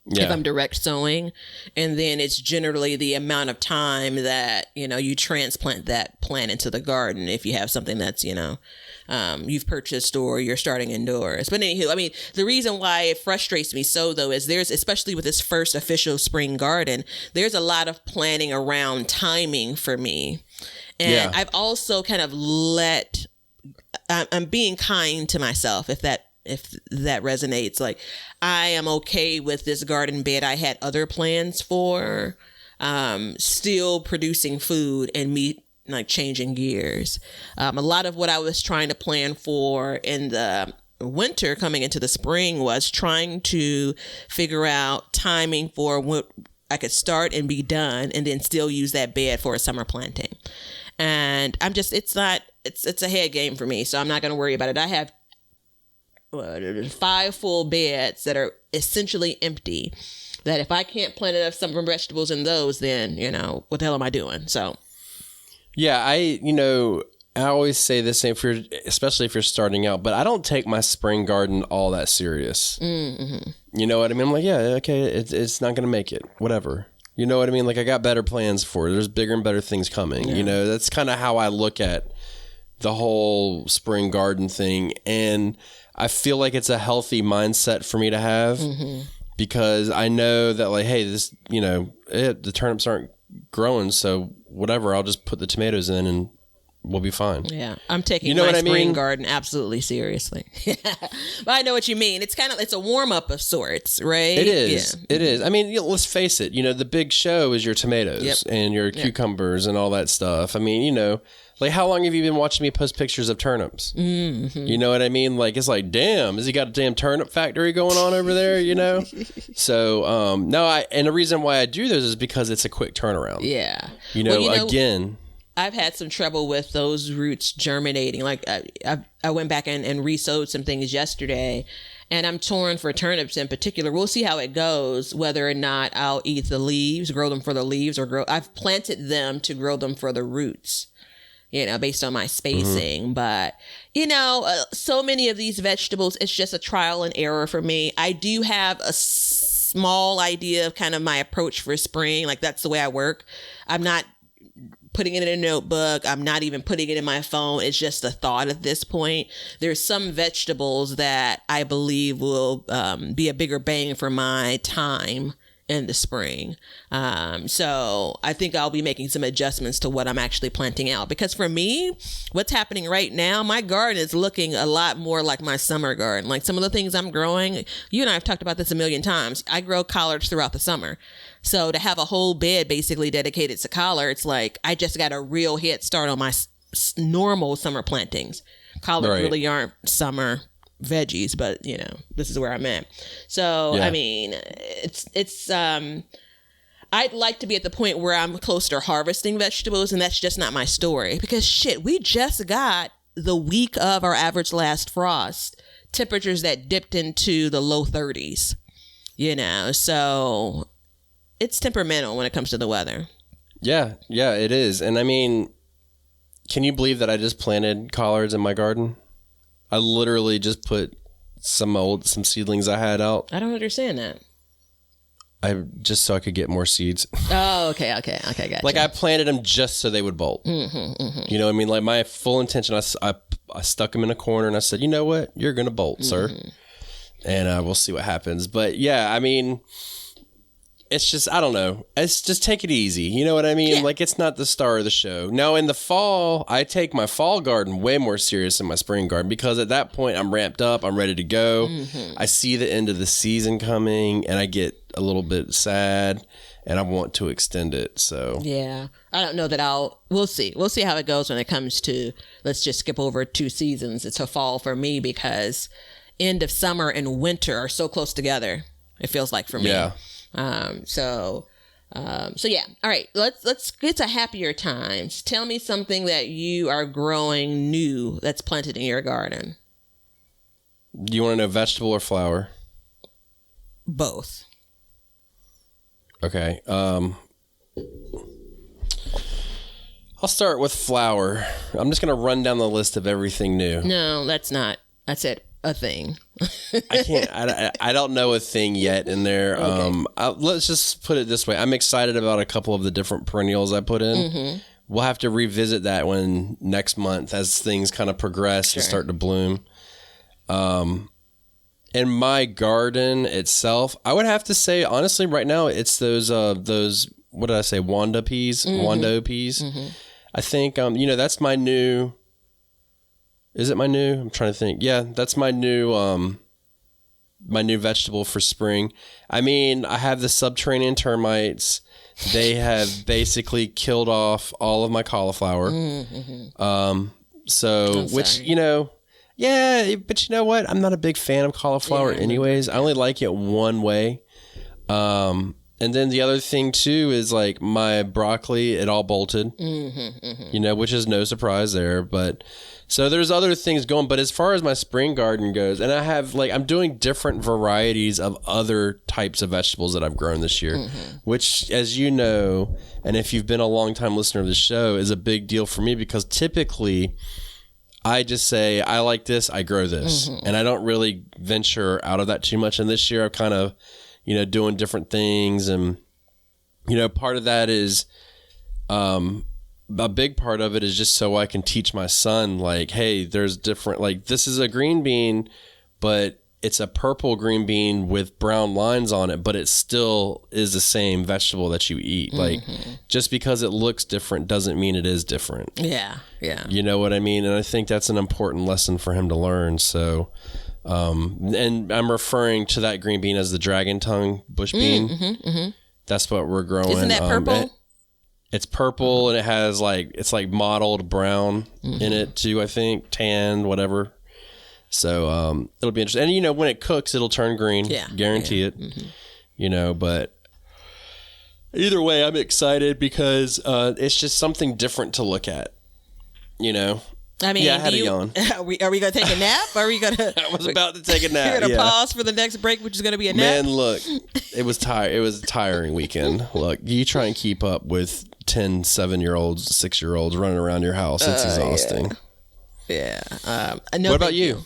If I'm direct sowing, and then it's generally the amount of time that, you transplant that plant into the garden if you have something that's, you've purchased or you're starting indoors. But anywho, I mean, the reason why it frustrates me so, though, is especially with this first official spring garden, there's a lot of planning around timing for me. And I've also kind of I'm being kind to myself, if that resonates. Like, I am okay with this garden bed I had other plans for, still producing food and me like changing gears. A lot of what I was trying to plan for in the winter coming into the spring was trying to figure out timing for what I could start and be done and then still use that bed for a summer planting. And it's a head game for me, so I'm not going to worry about it. I have 5 full beds that are essentially empty, that if I can't plant enough summer vegetables in those, then, what the hell am I doing? So. Yeah, I always say this, especially if you're starting out, but I don't take my spring garden all that serious. Mm-hmm. You know what I mean? I'm like, yeah, okay, it's not going to make it, whatever. You know what I mean? Like, I got better plans for it. There's bigger and better things coming. Yeah. That's kind of how I look at the whole spring garden thing. And I feel like it's a healthy mindset for me to have, because I know that, like, hey, this, the turnips aren't growing, so whatever, I'll just put the tomatoes in and we'll be fine. Yeah, I'm taking my spring garden absolutely seriously. But I know what you mean. It's a warm up of sorts, right? It is. Yeah. It is. I mean, let's face it. The big show is your tomatoes and your cucumbers and all that stuff. I mean, like, how long have you been watching me post pictures of turnips? Mm-hmm. You know what I mean? Like, it's like, damn, has he got a damn turnip factory going on over there? So, no, and the reason why I do those is because it's a quick turnaround. Yeah. Again, I've had some trouble with those roots germinating. Like, I went back and re-sowed some things yesterday, and I'm torn for turnips in particular. We'll see how it goes, whether or not I'll eat the leaves, grow them for the leaves, I've planted them to grow them for the roots, based on my spacing. But, so many of these vegetables, it's just a trial and error for me. I do have a small idea of kind of my approach for spring. Like, that's the way I work. I'm not putting it in a notebook. I'm not even putting it in my phone. It's just a thought at this point. There's some vegetables that I believe will be a bigger bang for my time in the spring. So I think I'll be making some adjustments to what I'm actually planting out, because for me, what's happening right now, my garden is looking a lot more like my summer garden. Like, some of the things I'm growing, you and I have talked about this a million times. I grow collards throughout the summer. So to have a whole bed basically dedicated to collards, like, I just got a real head start on my normal summer plantings. Collards really aren't summer veggies, but this is where I'm at. So I mean, it's I'd like to be at the point where I'm close to harvesting vegetables, and that's just not my story, because we just got the week of our average last frost, temperatures that dipped into the low 30s, so it's temperamental when it comes to the weather. Yeah, it is. And I mean, can you believe that I just planted collards in my garden? I literally just put some seedlings I had out. I don't understand that. Just so I could get more seeds. Oh, okay, gotcha. Like, I planted them just so they would bolt. You know what I mean? Like, my full intention, I stuck them in a corner and I said, you know what? You're going to bolt, sir. And we'll see what happens. But yeah, I mean, it's just, I don't know. It's just, take it easy. You know what I mean? Yeah. Like, it's not the star of the show. Now, in the fall, I take my fall garden way more serious than my spring garden, because at that point, I'm ramped up. I'm ready to go. I see the end of the season coming, and I get a little bit sad, and I want to extend it. So yeah, I don't know that we'll see. We'll see how it goes when it comes to, let's just skip over 2 seasons. It's a fall for me, because end of summer and winter are so close together. It feels like for me. Yeah. So yeah. All right. Let's get to happier times. Tell me something that you are growing new that's planted in your garden. Do you want to know vegetable or flower? Both. Okay. I'll start with flower. I'm just going to run down the list of everything new. No, that's it. A thing. I can't. I don't know a thing yet in there. Okay. Let's just put it this way. I'm excited about a couple of the different perennials I put in. We'll have to revisit that one next month as things kind of progress and start to bloom. In my garden itself, I would have to say, honestly, right now, it's those what did I say? Wanda peas, Wando peas. I think that's my new. Is it my new? I'm trying to think. Yeah, that's my new my new vegetable for spring. I mean, I have the subterranean termites. They have basically killed off all of my cauliflower. So, which, you know, yeah, but you know what? I'm not a big fan of cauliflower anyways. I only like it one way. And then the other thing too is like my broccoli, it all bolted, you know, which is no surprise there. But so there's other things going. But as far as my spring garden goes, and I have like, I'm doing different varieties of other types of vegetables that I've grown this year, which, as you know, and if you've been a long time listener of the show, is a big deal for me because typically I just say, I like this, I grow this. And I don't really venture out of that too much. And this year I've kind of, you know, doing different things. And, you know, part of that is, a big part of it is just so I can teach my son, like, hey, there's different, like, this is a green bean, but it's a purple green bean with brown lines on it, but it still is the same vegetable that you eat. Like, just because it looks different doesn't mean it is different. Yeah. You know what I mean? And I think that's an important lesson for him to learn. So, and I'm referring to that green bean as the dragon tongue bush bean. That's what we're growing. Isn't that purple? It's purple and it has like, it's like mottled brown in it too, I think, tan, whatever. So, it'll be interesting. And you know, when it cooks, it'll turn green. Yeah. Guarantee it. You know, but either way, I'm excited because, it's just something different to look at, you know? I mean, yeah, I had a yawn. Are we going to take a nap? Or are we going to? I was about to take a nap. You're going to pause for the next break, which is going to be a nap. Man, look, it was It was a tiring weekend. Look, you try and keep up with 10 7-year-olds, 6-year-olds running around your house. It's exhausting. Yeah. What about you?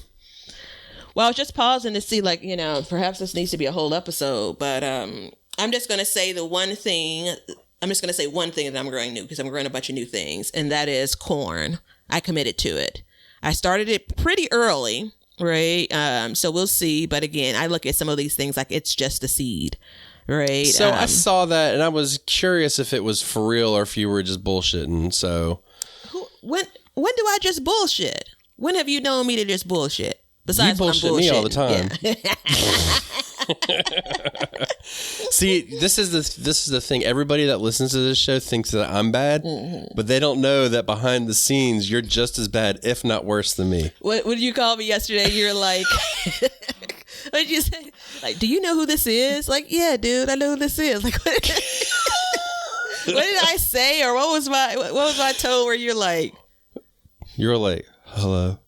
Well, I was just pausing to see, like, you know, perhaps this needs to be a whole episode, but I'm just going to say one thing that I'm growing new because I'm growing a bunch of new things, and that is corn. I committed to it. I started it pretty early, right? So we'll see. But again, I look at some of these things like it's just a seed, right? So I saw that and I was curious if it was for real or if you were just bullshitting. So when do I just bullshit? When have you known me to just bullshit? Besides, you bullshit me all the time. Yeah. See, this is the thing. Everybody that listens to this show thinks that I'm bad, but they don't know that behind the scenes, you're just as bad, if not worse than me. What did you call me yesterday? You're like, what did you say? Like, do you know who this is? Like, yeah, dude, I know who this is. Like, what did I say? Or what was my tone where you're like, hello.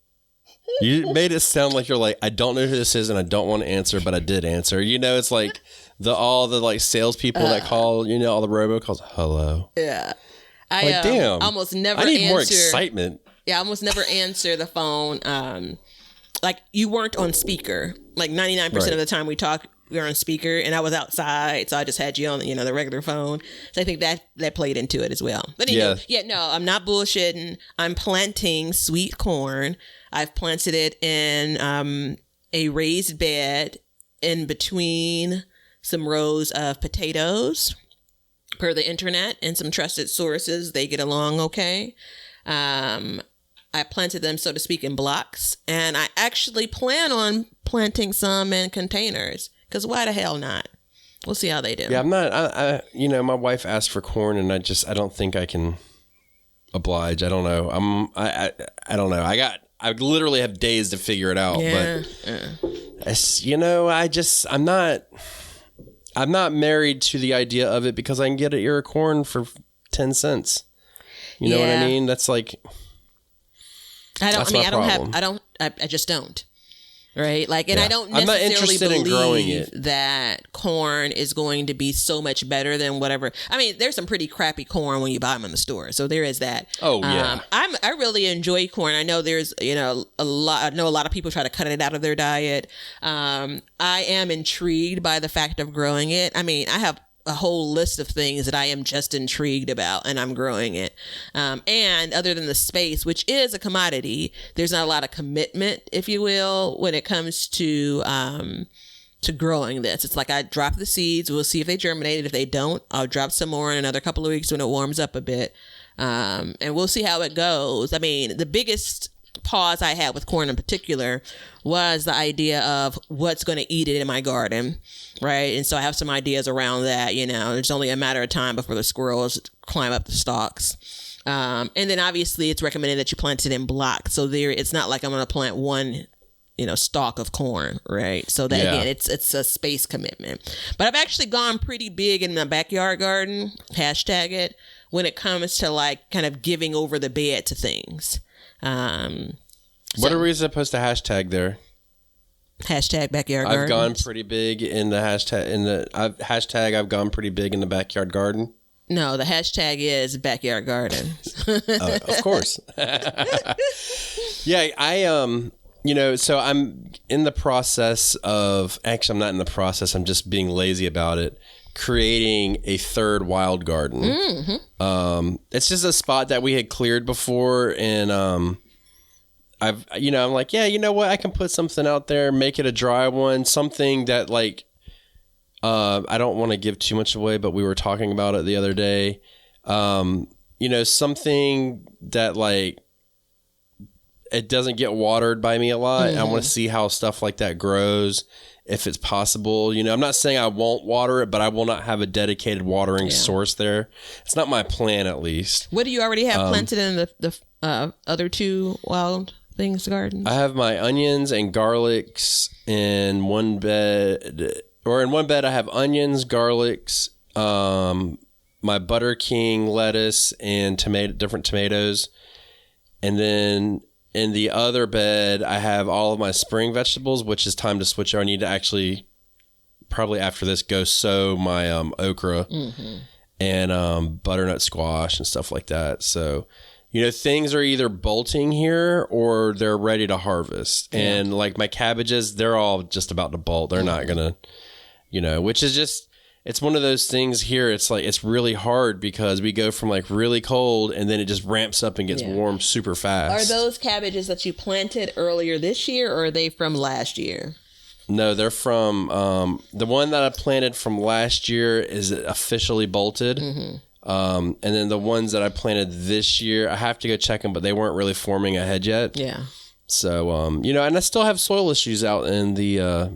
You made it sound like you're like, I don't know who this is and I don't want to answer, but I did answer. You know, it's like all the like salespeople that call, you know, all the robocalls. Hello. Yeah. Damn. Almost never I need answer. more excitement. Yeah, I almost never answer the phone. Like you weren't on speaker. Like 99% of the time we were on speaker, and I was outside, so I just had you on, you know, the regular phone. So I think that played into it as well. But anyway, no, I'm not bullshitting. I'm planting sweet corn. I've planted it in a raised bed in between some rows of potatoes, per the internet and some trusted sources. They get along okay. I planted them, so to speak, in blocks, and I actually plan on planting some in containers. Because why the hell not? We'll see how they do. Yeah, I'm not. I you know, my wife asked for corn, and I don't think I can oblige. I don't know. I don't know. I literally have days to figure it out. Yeah. But you know, I'm not married to the idea of it because I can get an ear of corn for 10 cents. You know what I mean? That's like. I just don't. Right. Like, and I don't necessarily believe that corn is going to be so much better than whatever. I mean, there's some pretty crappy corn when you buy them in the store. So there is that. Oh, yeah. I really enjoy corn. I know there's, you know, a lot of people try to cut it out of their diet. I am intrigued by the fact of growing it. I mean, I have a whole list of things that I am just intrigued about, and I'm growing it. And other than the space, which is a commodity, there's not a lot of commitment, if you will, when it comes to growing this. It's like I drop the seeds. We'll see if they germinate. If they don't, I'll drop some more in another couple of weeks when it warms up a bit. And we'll see how it goes. I mean, the biggest pause I had with corn in particular was the idea of what's going to eat it in my garden, right? And so I have some ideas around that. It's only a matter of time before the squirrels climb up the stalks. And then obviously it's recommended that you plant it in blocks. So it's not like I'm going to plant one, stalk of corn, right? So that again, it's a space commitment. But I've actually gone pretty big in my backyard garden, hashtag it, when it comes to like kind of giving over the bed to things. What are we supposed to hashtag there? Hashtag backyard I've garden. gone pretty big in the hashtag. I've gone pretty big in the backyard garden. No, the hashtag is backyard garden. Of course. Yeah, so I'm in the process of, actually I'm not in the process, I'm just being lazy about it, creating a third wild garden. Mm-hmm. It's just a spot that we had cleared before, and I'm like, yeah, you know what, I can put something out there, make it a dry one, something that like, I don't want to give too much away, but we were talking about it the other day. Something that like, it doesn't get watered by me a lot. Mm-hmm. I want to see how stuff like that grows, if it's possible. I'm not saying I won't water it, but I will not have a dedicated watering source there. It's not my plan, at least. What do you already have planted in the other two wild things gardens? I have my onions and garlics in one bed. Or in one bed, I have onions, garlics, my Butter King lettuce, and different tomatoes. And then in the other bed, I have all of my spring vegetables, which is time to switch. I need to actually, probably after this, go sow my okra and butternut squash and stuff like that. So, things are either bolting here or they're ready to harvest. Yeah. And like my cabbages, they're all just about to bolt. They're not going to, which is just, it's one of those things here. It's like, it's really hard because we go from like really cold and then it just ramps up and gets warm super fast. Are those cabbages that you planted earlier this year, or are they from last year? No, they're from, the one that I planted from last year is officially bolted. Mm-hmm. And then the ones that I planted this year, I have to go check them, but they weren't really forming a head yet. Yeah. So, and I still have soil issues out in the,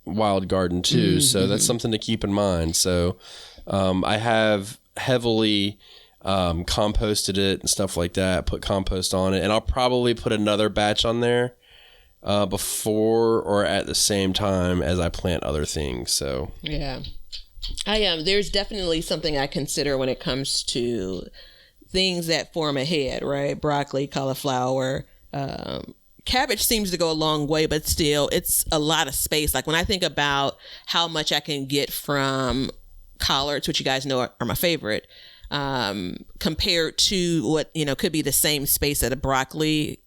wild garden too. Mm-hmm. So that's something to keep in mind. So I have heavily composted it and stuff like that, put compost on it, and I'll probably put another batch on there before or at the same time as I plant other things. So yeah, there's definitely something I consider when it comes to things that form a head, right? Broccoli, cauliflower, cabbage seems to go a long way, but still, it's a lot of space. Like when I think about how much I can get from collards, which you guys know are my favorite, compared to what, could be the same space that a broccoli,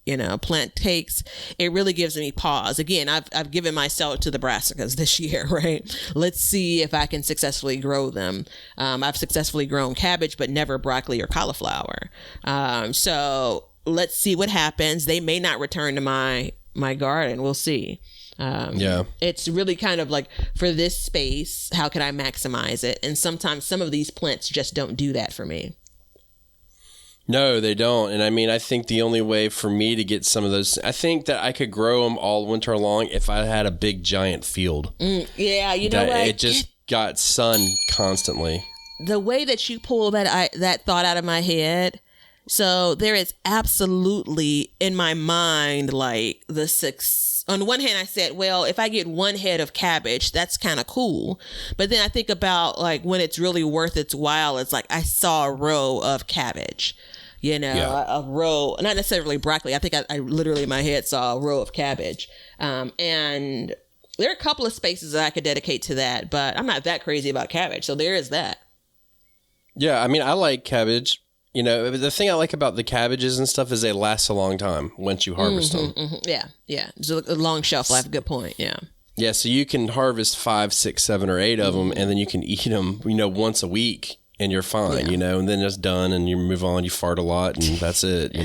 plant takes, it really gives me pause. Again, I've given myself to the brassicas this year, right? Let's see if I can successfully grow them. I've successfully grown cabbage, but never broccoli or cauliflower. So let's see what happens. They may not return to my garden. We'll see. It's really kind of like, for this space, how can I maximize it? And sometimes some of these plants just don't do that for me. No, they don't. And I mean, I think the only way for me to get some of those, I think that I could grow them all winter long if I had a big giant field. Yeah, you know what? It just got sun constantly. The way that you pull that thought out of my head. So there is absolutely in my mind, like on the one hand, I said, well, if I get one head of cabbage, that's kind of cool. But then I think about like when it's really worth its while, it's like I saw a row of cabbage, a row, not necessarily broccoli. I think I literally in my head saw a row of cabbage. And there are a couple of spaces that I could dedicate to that, but I'm not that crazy about cabbage. So there is that. Yeah, I mean, I like cabbage. The thing I like about the cabbages and stuff is they last a long time once you harvest them. Mm-hmm. Yeah. It's a long shelf life. Good point. Yeah. Yeah, so you can harvest 5, 6, 7, or 8 of them, and then you can eat them, once a week, and you're fine, and then it's done, and you move on, you fart a lot, and that's it,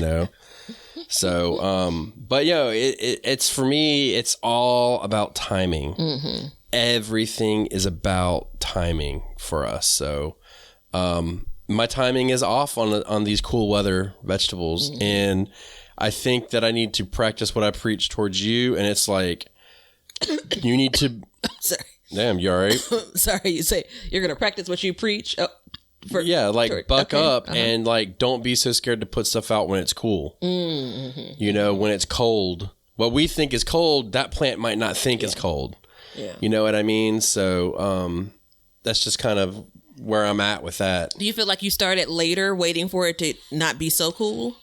So, but, it's for me, it's all about timing. Mm-hmm. Everything is about timing for us. So, my timing is off on these cool weather vegetables. Mm-hmm. And I think that I need to practice what I preach towards you. And it's like, you need to. Sorry. Damn, you all right? Sorry, you say you're going to practice what you preach? Buck up and like, don't be so scared to put stuff out when it's cool. Mm-hmm. When it's cold. What we think is cold, that plant might not think is cold. Yeah. You know what I mean? So that's just kind of where I'm at with that. Do you feel like you started later waiting for it to not be so cool?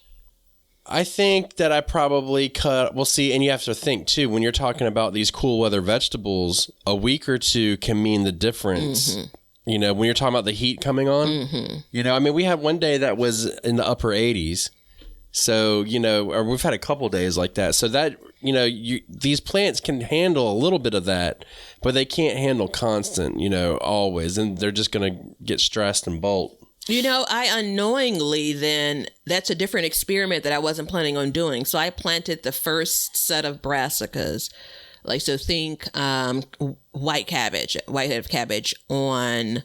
I think that I probably we'll see, and you have to think too, when you're talking about these cool weather vegetables, a week or two can mean the difference. Mm-hmm. When you're talking about the heat coming on, mm-hmm. We had one day that was in the upper 80s. So, or we've had a couple days like that. So that, these plants can handle a little bit of that, but they can't handle constant, always. And they're just going to get stressed and bolt. I unknowingly then, that's a different experiment that I wasn't planning on doing. So I planted the first set of brassicas, so think whitehead cabbage on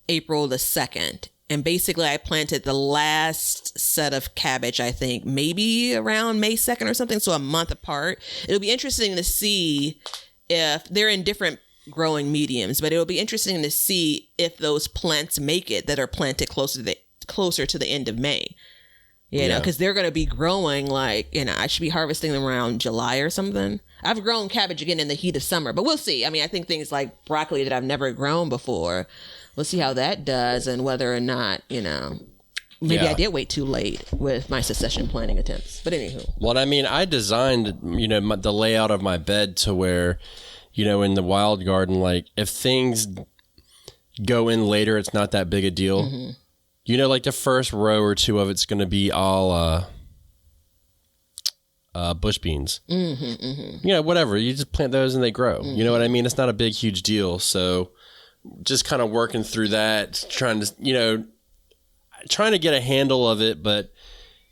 April the 2nd. And basically I planted the last set of cabbage, I think, maybe around May 2nd or something. So a month apart. It'll be interesting to see if they're in different growing mediums, but it'll be interesting to see if those plants make it that are planted closer to the end of May. Because they're going to be growing I should be harvesting them around July or something. I've grown cabbage again in the heat of summer, but we'll see. I think things like broccoli that I've never grown before, we'll see how that does and whether or not, maybe I did wait too late with my succession planting attempts. But anywho. Well, I designed, the layout of my bed to where, in the wild garden, if things go in later, it's not that big a deal. Mm-hmm. The first row or two of it's going to be all bush beans. Mm-hmm, mm-hmm. Whatever. You just plant those and they grow. Mm-hmm. You know what I mean? It's not a big, huge deal. So just kind of working through that, trying to get a handle of it. But,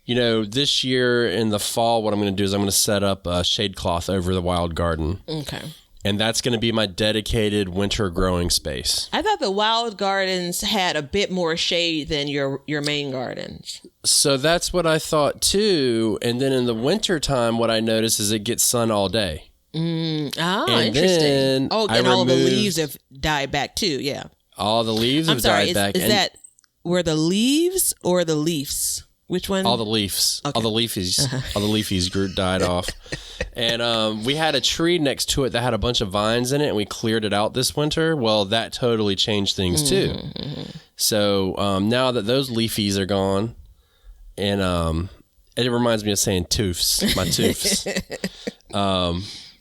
this year in the fall, what I'm going to do is I'm going to set up a shade cloth over the wild garden. Okay. And that's going to be my dedicated winter growing space. I thought the wild gardens had a bit more shade than your main gardens. So that's what I thought too. And then in the winter time, what I notice is it gets sun all day. Interesting. And all the leaves have died back too. Yeah. All the leaves have died back. Is that were the leaves or the leaves? Which one? All the leaves. Okay. All the leafies died off. And we had a tree next to it that had a bunch of vines in it, and we cleared it out this winter. Well, that totally changed things too. Mm-hmm. So now that those leafies are gone, and it reminds me of saying toofs, my toofs.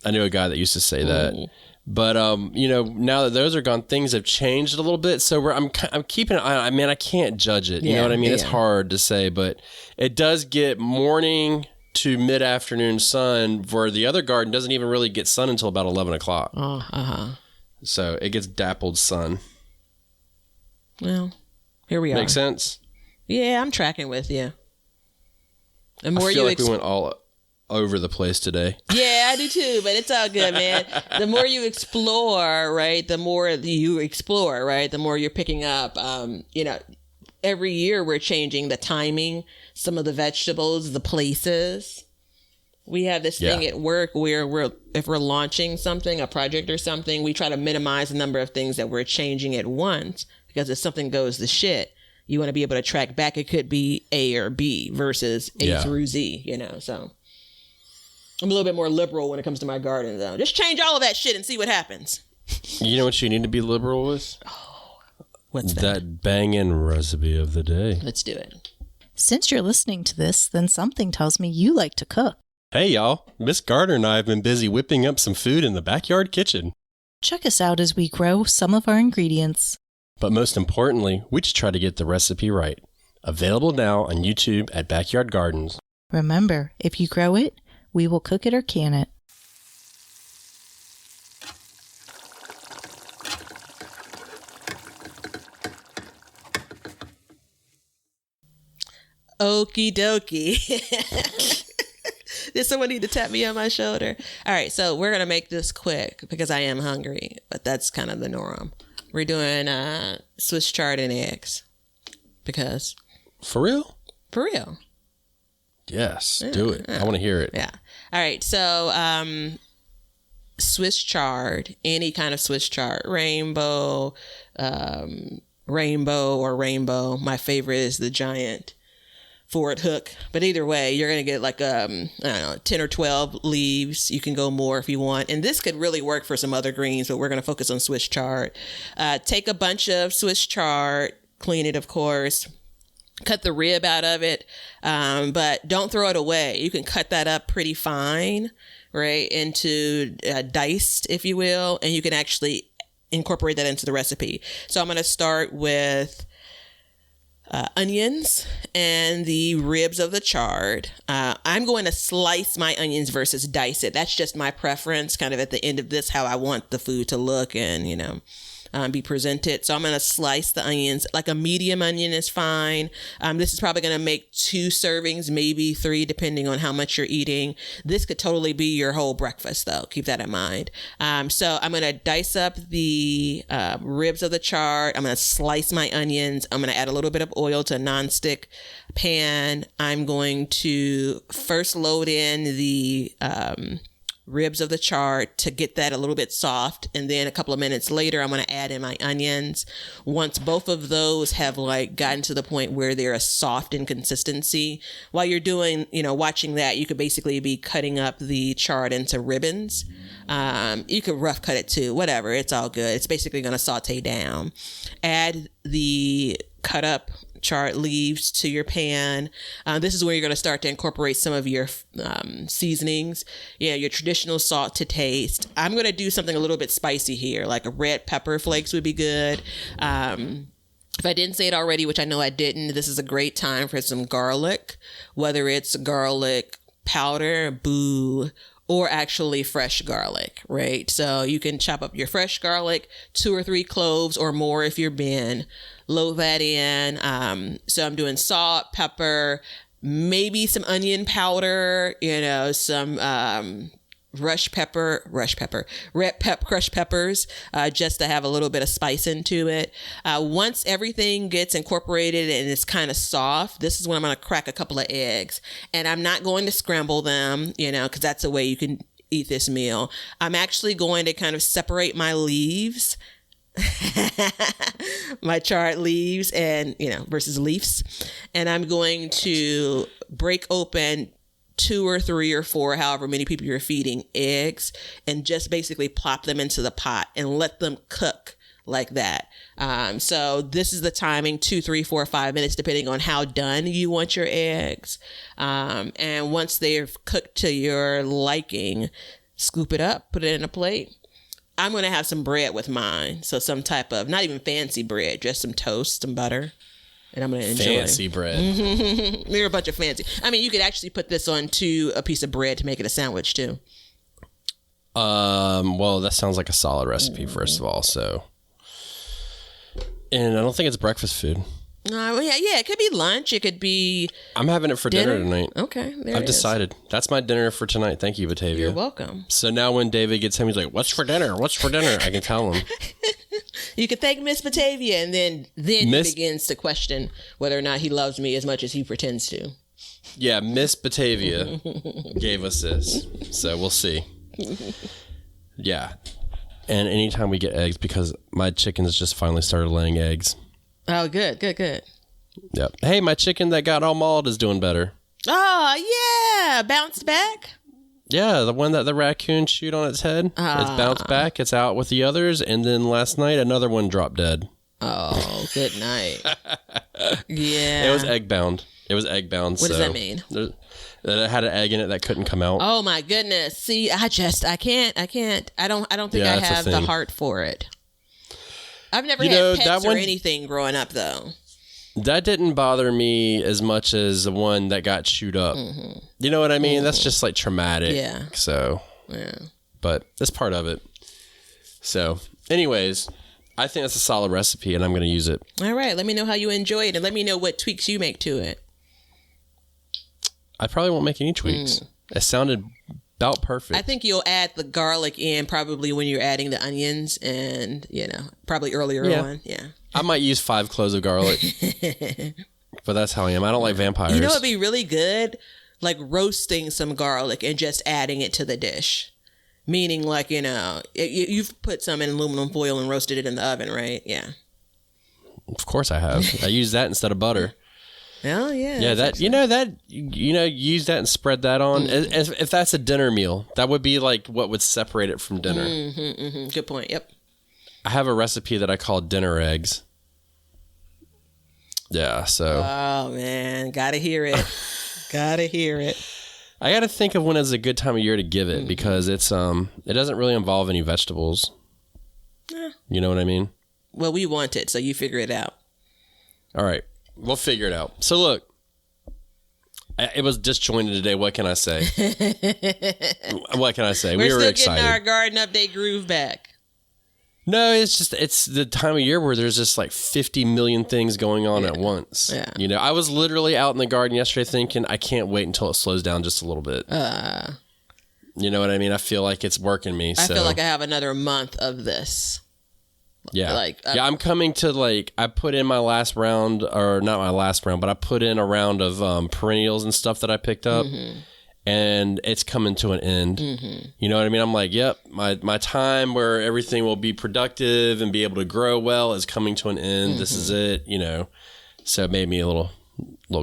I knew a guy that used to say that. But, now that those are gone, things have changed a little bit. So I'm keeping an eye on it. I can't judge it. You know what I mean? Yeah. It's hard to say, but it does get morning to mid-afternoon sun, where the other garden doesn't even really get sun until about 11 o'clock. So it gets dappled sun. Well, here we are. Make sense? Yeah, I'm tracking with you. The more I feel like we went all over the place today. Yeah, I do too, but it's all good, man. The more you explore, right, the more you're picking up. Every year we're changing the timing, some of the vegetables, the places. We have this thing at work where if we're launching something, a project or something, we try to minimize the number of things that we're changing at once, because if something goes to shit, you want to be able to track back. It could be A or B versus A through Z, so. I'm a little bit more liberal when it comes to my garden, though. Just change all of that shit and see what happens. You know what you need to be liberal with? Oh, what's that? That banging recipe of the day. Let's do it. Since you're listening to this, then something tells me you like to cook. Hey, y'all. Miss Gardner and I have been busy whipping up some food in the backyard kitchen. Check us out as we grow some of our ingredients. But most importantly, we just try to get the recipe right. Available now on YouTube at Backyard Gardens. Remember, if you grow it, we will cook it or can it. Okie dokie. Did someone need to tap me on my shoulder? All right, so we're going to make this quick because I am hungry, but that's kind of the norm. We're doing Swiss chard and eggs because... For real? For real. Yes, do it. I want to hear it. Yeah. All right. So, Swiss chard, any kind of Swiss chard, rainbow, or rainbow. My favorite is the giant forward hook. But either way, you're going to get like, I don't know, 10 or 12 leaves. You can go more if you want. And this could really work for some other greens, but we're going to focus on Swiss chard. Take a bunch of Swiss chard, clean it, of course. Cut the rib out of it, but don't throw it away. You can cut that up pretty fine, right, into diced, if you will, and you can actually incorporate that into the recipe. So I'm going to start with onions and the ribs of the chard. I'm going to slice my onions versus dice it. That's just my preference, kind of at the end of this, how I want the food to look and, be presented. So I'm going to slice the onions. Like a medium onion is fine. This is probably going to make 2 servings, maybe 3, depending on how much you're eating. This could totally be your whole breakfast, though. Keep that in mind. So I'm going to dice up the ribs of the chard. I'm going to slice my onions. I'm going to add a little bit of oil to a nonstick pan. I'm going to first load in the ribs of the chard to get that a little bit soft, and then a couple of minutes later I'm going to add in my onions. Once both of those have like gotten to the point where they're a soft in consistency, while you're doing, watching that, you could basically be cutting up the chard into ribbons. You could rough cut it too, whatever, it's all good. It's basically going to saute down. Add the cut up chard leaves to your pan. This is where you're going to start to incorporate some of your seasonings. Your traditional salt to taste. I'm going to do something a little bit spicy here, like a red pepper flakes would be good. If I didn't say it already, which I know I didn't, this is a great time for some garlic, whether it's garlic powder, or actually fresh garlic, right? So you can chop up your fresh garlic, 2 or 3 cloves or more if you're Ben. Load that in. So I'm doing salt, pepper, maybe some onion powder, some crushed peppers, just to have a little bit of spice into it. Once everything gets incorporated and it's kind of soft, this is when I'm going to crack a couple of eggs. And I'm not going to scramble them, because that's the way you can eat this meal. I'm actually going to kind of separate my leaves, my chard leaves and, versus leaves. And I'm going to break open 2 or 3 or 4, however many people you're feeding, eggs, and just basically plop them into the pot and let them cook like that. So this is the timing, 2, 3, 4, 5 minutes, depending on how done you want your eggs. And once they're cooked to your liking, scoop it up, put it in a plate. I'm going to have some bread with mine. So some type of, not even fancy bread, just some toast, some butter. And I'm going to enjoy fancy bread. They're a bunch of fancy. I mean, you could actually put this onto a piece of bread to make it a sandwich too. Well, that sounds like a solid recipe, first of all. So, and I don't think it's breakfast food. Yeah, it could be lunch. It could be. I'm having it for dinner tonight. Okay, I've decided. That's my dinner for tonight. Thank you, Batavia. You're welcome. So now when David gets home, he's like, "What's for dinner? What's for dinner?" I can tell him. You can thank Miss Batavia, and then he begins to question whether or not he loves me as much as he pretends to. Yeah, Miss Batavia gave us this, so we'll see. Yeah, and anytime we get eggs, because my chickens just finally started laying eggs. Oh, good. Yep. Hey, my chicken that got all mauled is doing better. Oh, yeah. Bounced back? Yeah, the one that the raccoon chewed on its head. It's bounced back. It's out with the others. And then last night, another one dropped dead. Oh, good night. Yeah. It was egg bound. What does that mean? It had an egg in it that couldn't come out. Oh, my goodness. See, I can't. I don't think I have the heart for it. I've never had pets or anything growing up, though. That didn't bother me as much as the one that got chewed up. Mm-hmm. You know what I mean? Mm-hmm. That's just like traumatic. Yeah. So, but that's part of it. So, anyways, I think that's a solid recipe and I'm going to use it. All right. Let me know how you enjoy it and let me know what tweaks you make to it. I probably won't make any tweaks. It sounded about perfect. I think you'll add the garlic in probably when you're adding the onions and, probably earlier on. Yeah. I might use 5 cloves of garlic, but that's how I am. I don't like vampires. You know, it'd be really good. like roasting some garlic and just adding it to the dish. Meaning, like, you've put some in aluminum foil and roasted it in the oven, right? Yeah. Of course I have. I use that instead of butter. Oh, yeah. Yeah, use that and spread that on. If that's a dinner meal, that would be like what would separate it from dinner. Good point. Yep. I have a recipe that I call dinner eggs. Yeah, so. Oh, man. Gotta hear it. Gotta hear it. I got to think of when is a good time of year to give it because it doesn't really involve any vegetables. You know what I mean? Well, we want it, so you figure it out. All right. We'll figure it out. So look, it was disjointed today. What can I say? What can I say? We're we were still excited. getting our garden update groove back. No, it's the time of year where there's just like 50 million things going on at once. Yeah. I was literally out in the garden yesterday thinking, I can't wait until it slows down just a little bit. You know what I mean? I feel like it's working me. I feel like I have another month of this. Yeah. I'm coming to I put in my last round, or not my last round, but I put in a round of perennials and stuff that I picked up. And it's coming to an end. You know what I mean? I'm like, yep, my time where everything will be productive and be able to grow well is coming to an end. This is it, So it made me a little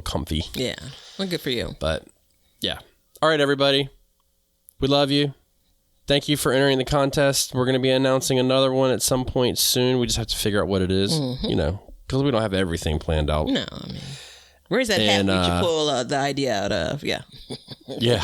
comfy. Yeah. Well, good for you. But yeah. All right, everybody. We love you. Thank you for entering the contest. We're going to be announcing another one at some point soon. We just have to figure out what it is, because we don't have everything planned out. No, I mean, where's that hat you pull the idea out of? Yeah. Yeah.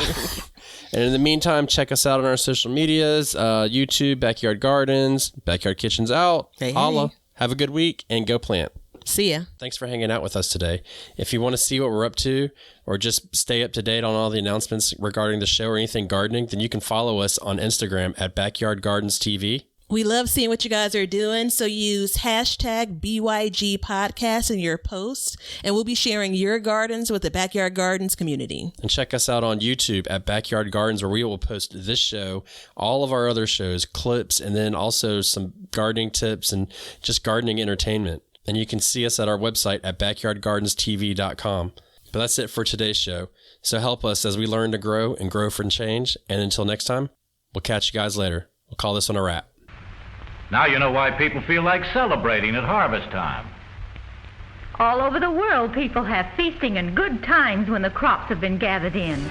And in the meantime, check us out on our social medias, YouTube, Backyard Gardens, Backyard Kitchens out. Hey. Holla. Have a good week and go plant. See ya. Thanks for hanging out with us today. If you want to see what we're up to or just stay up to date on all the announcements regarding the show or anything gardening, then you can follow us on Instagram at Backyard Gardens TV. We love seeing what you guys are doing, so use hashtag BYG Podcast in your posts, and we'll be sharing your gardens with the Backyard Gardens community. And check us out on YouTube at Backyard Gardens, where we will post this show, all of our other shows, clips, and then also some gardening tips and just gardening entertainment. And you can see us at our website at backyardgardenstv.com. But that's it for today's show. So help us as we learn to grow and grow for change. And until next time, we'll catch you guys later. We'll call this one a wrap. Now you know why people feel like celebrating at harvest time. All over the world, people have feasting and good times when the crops have been gathered in.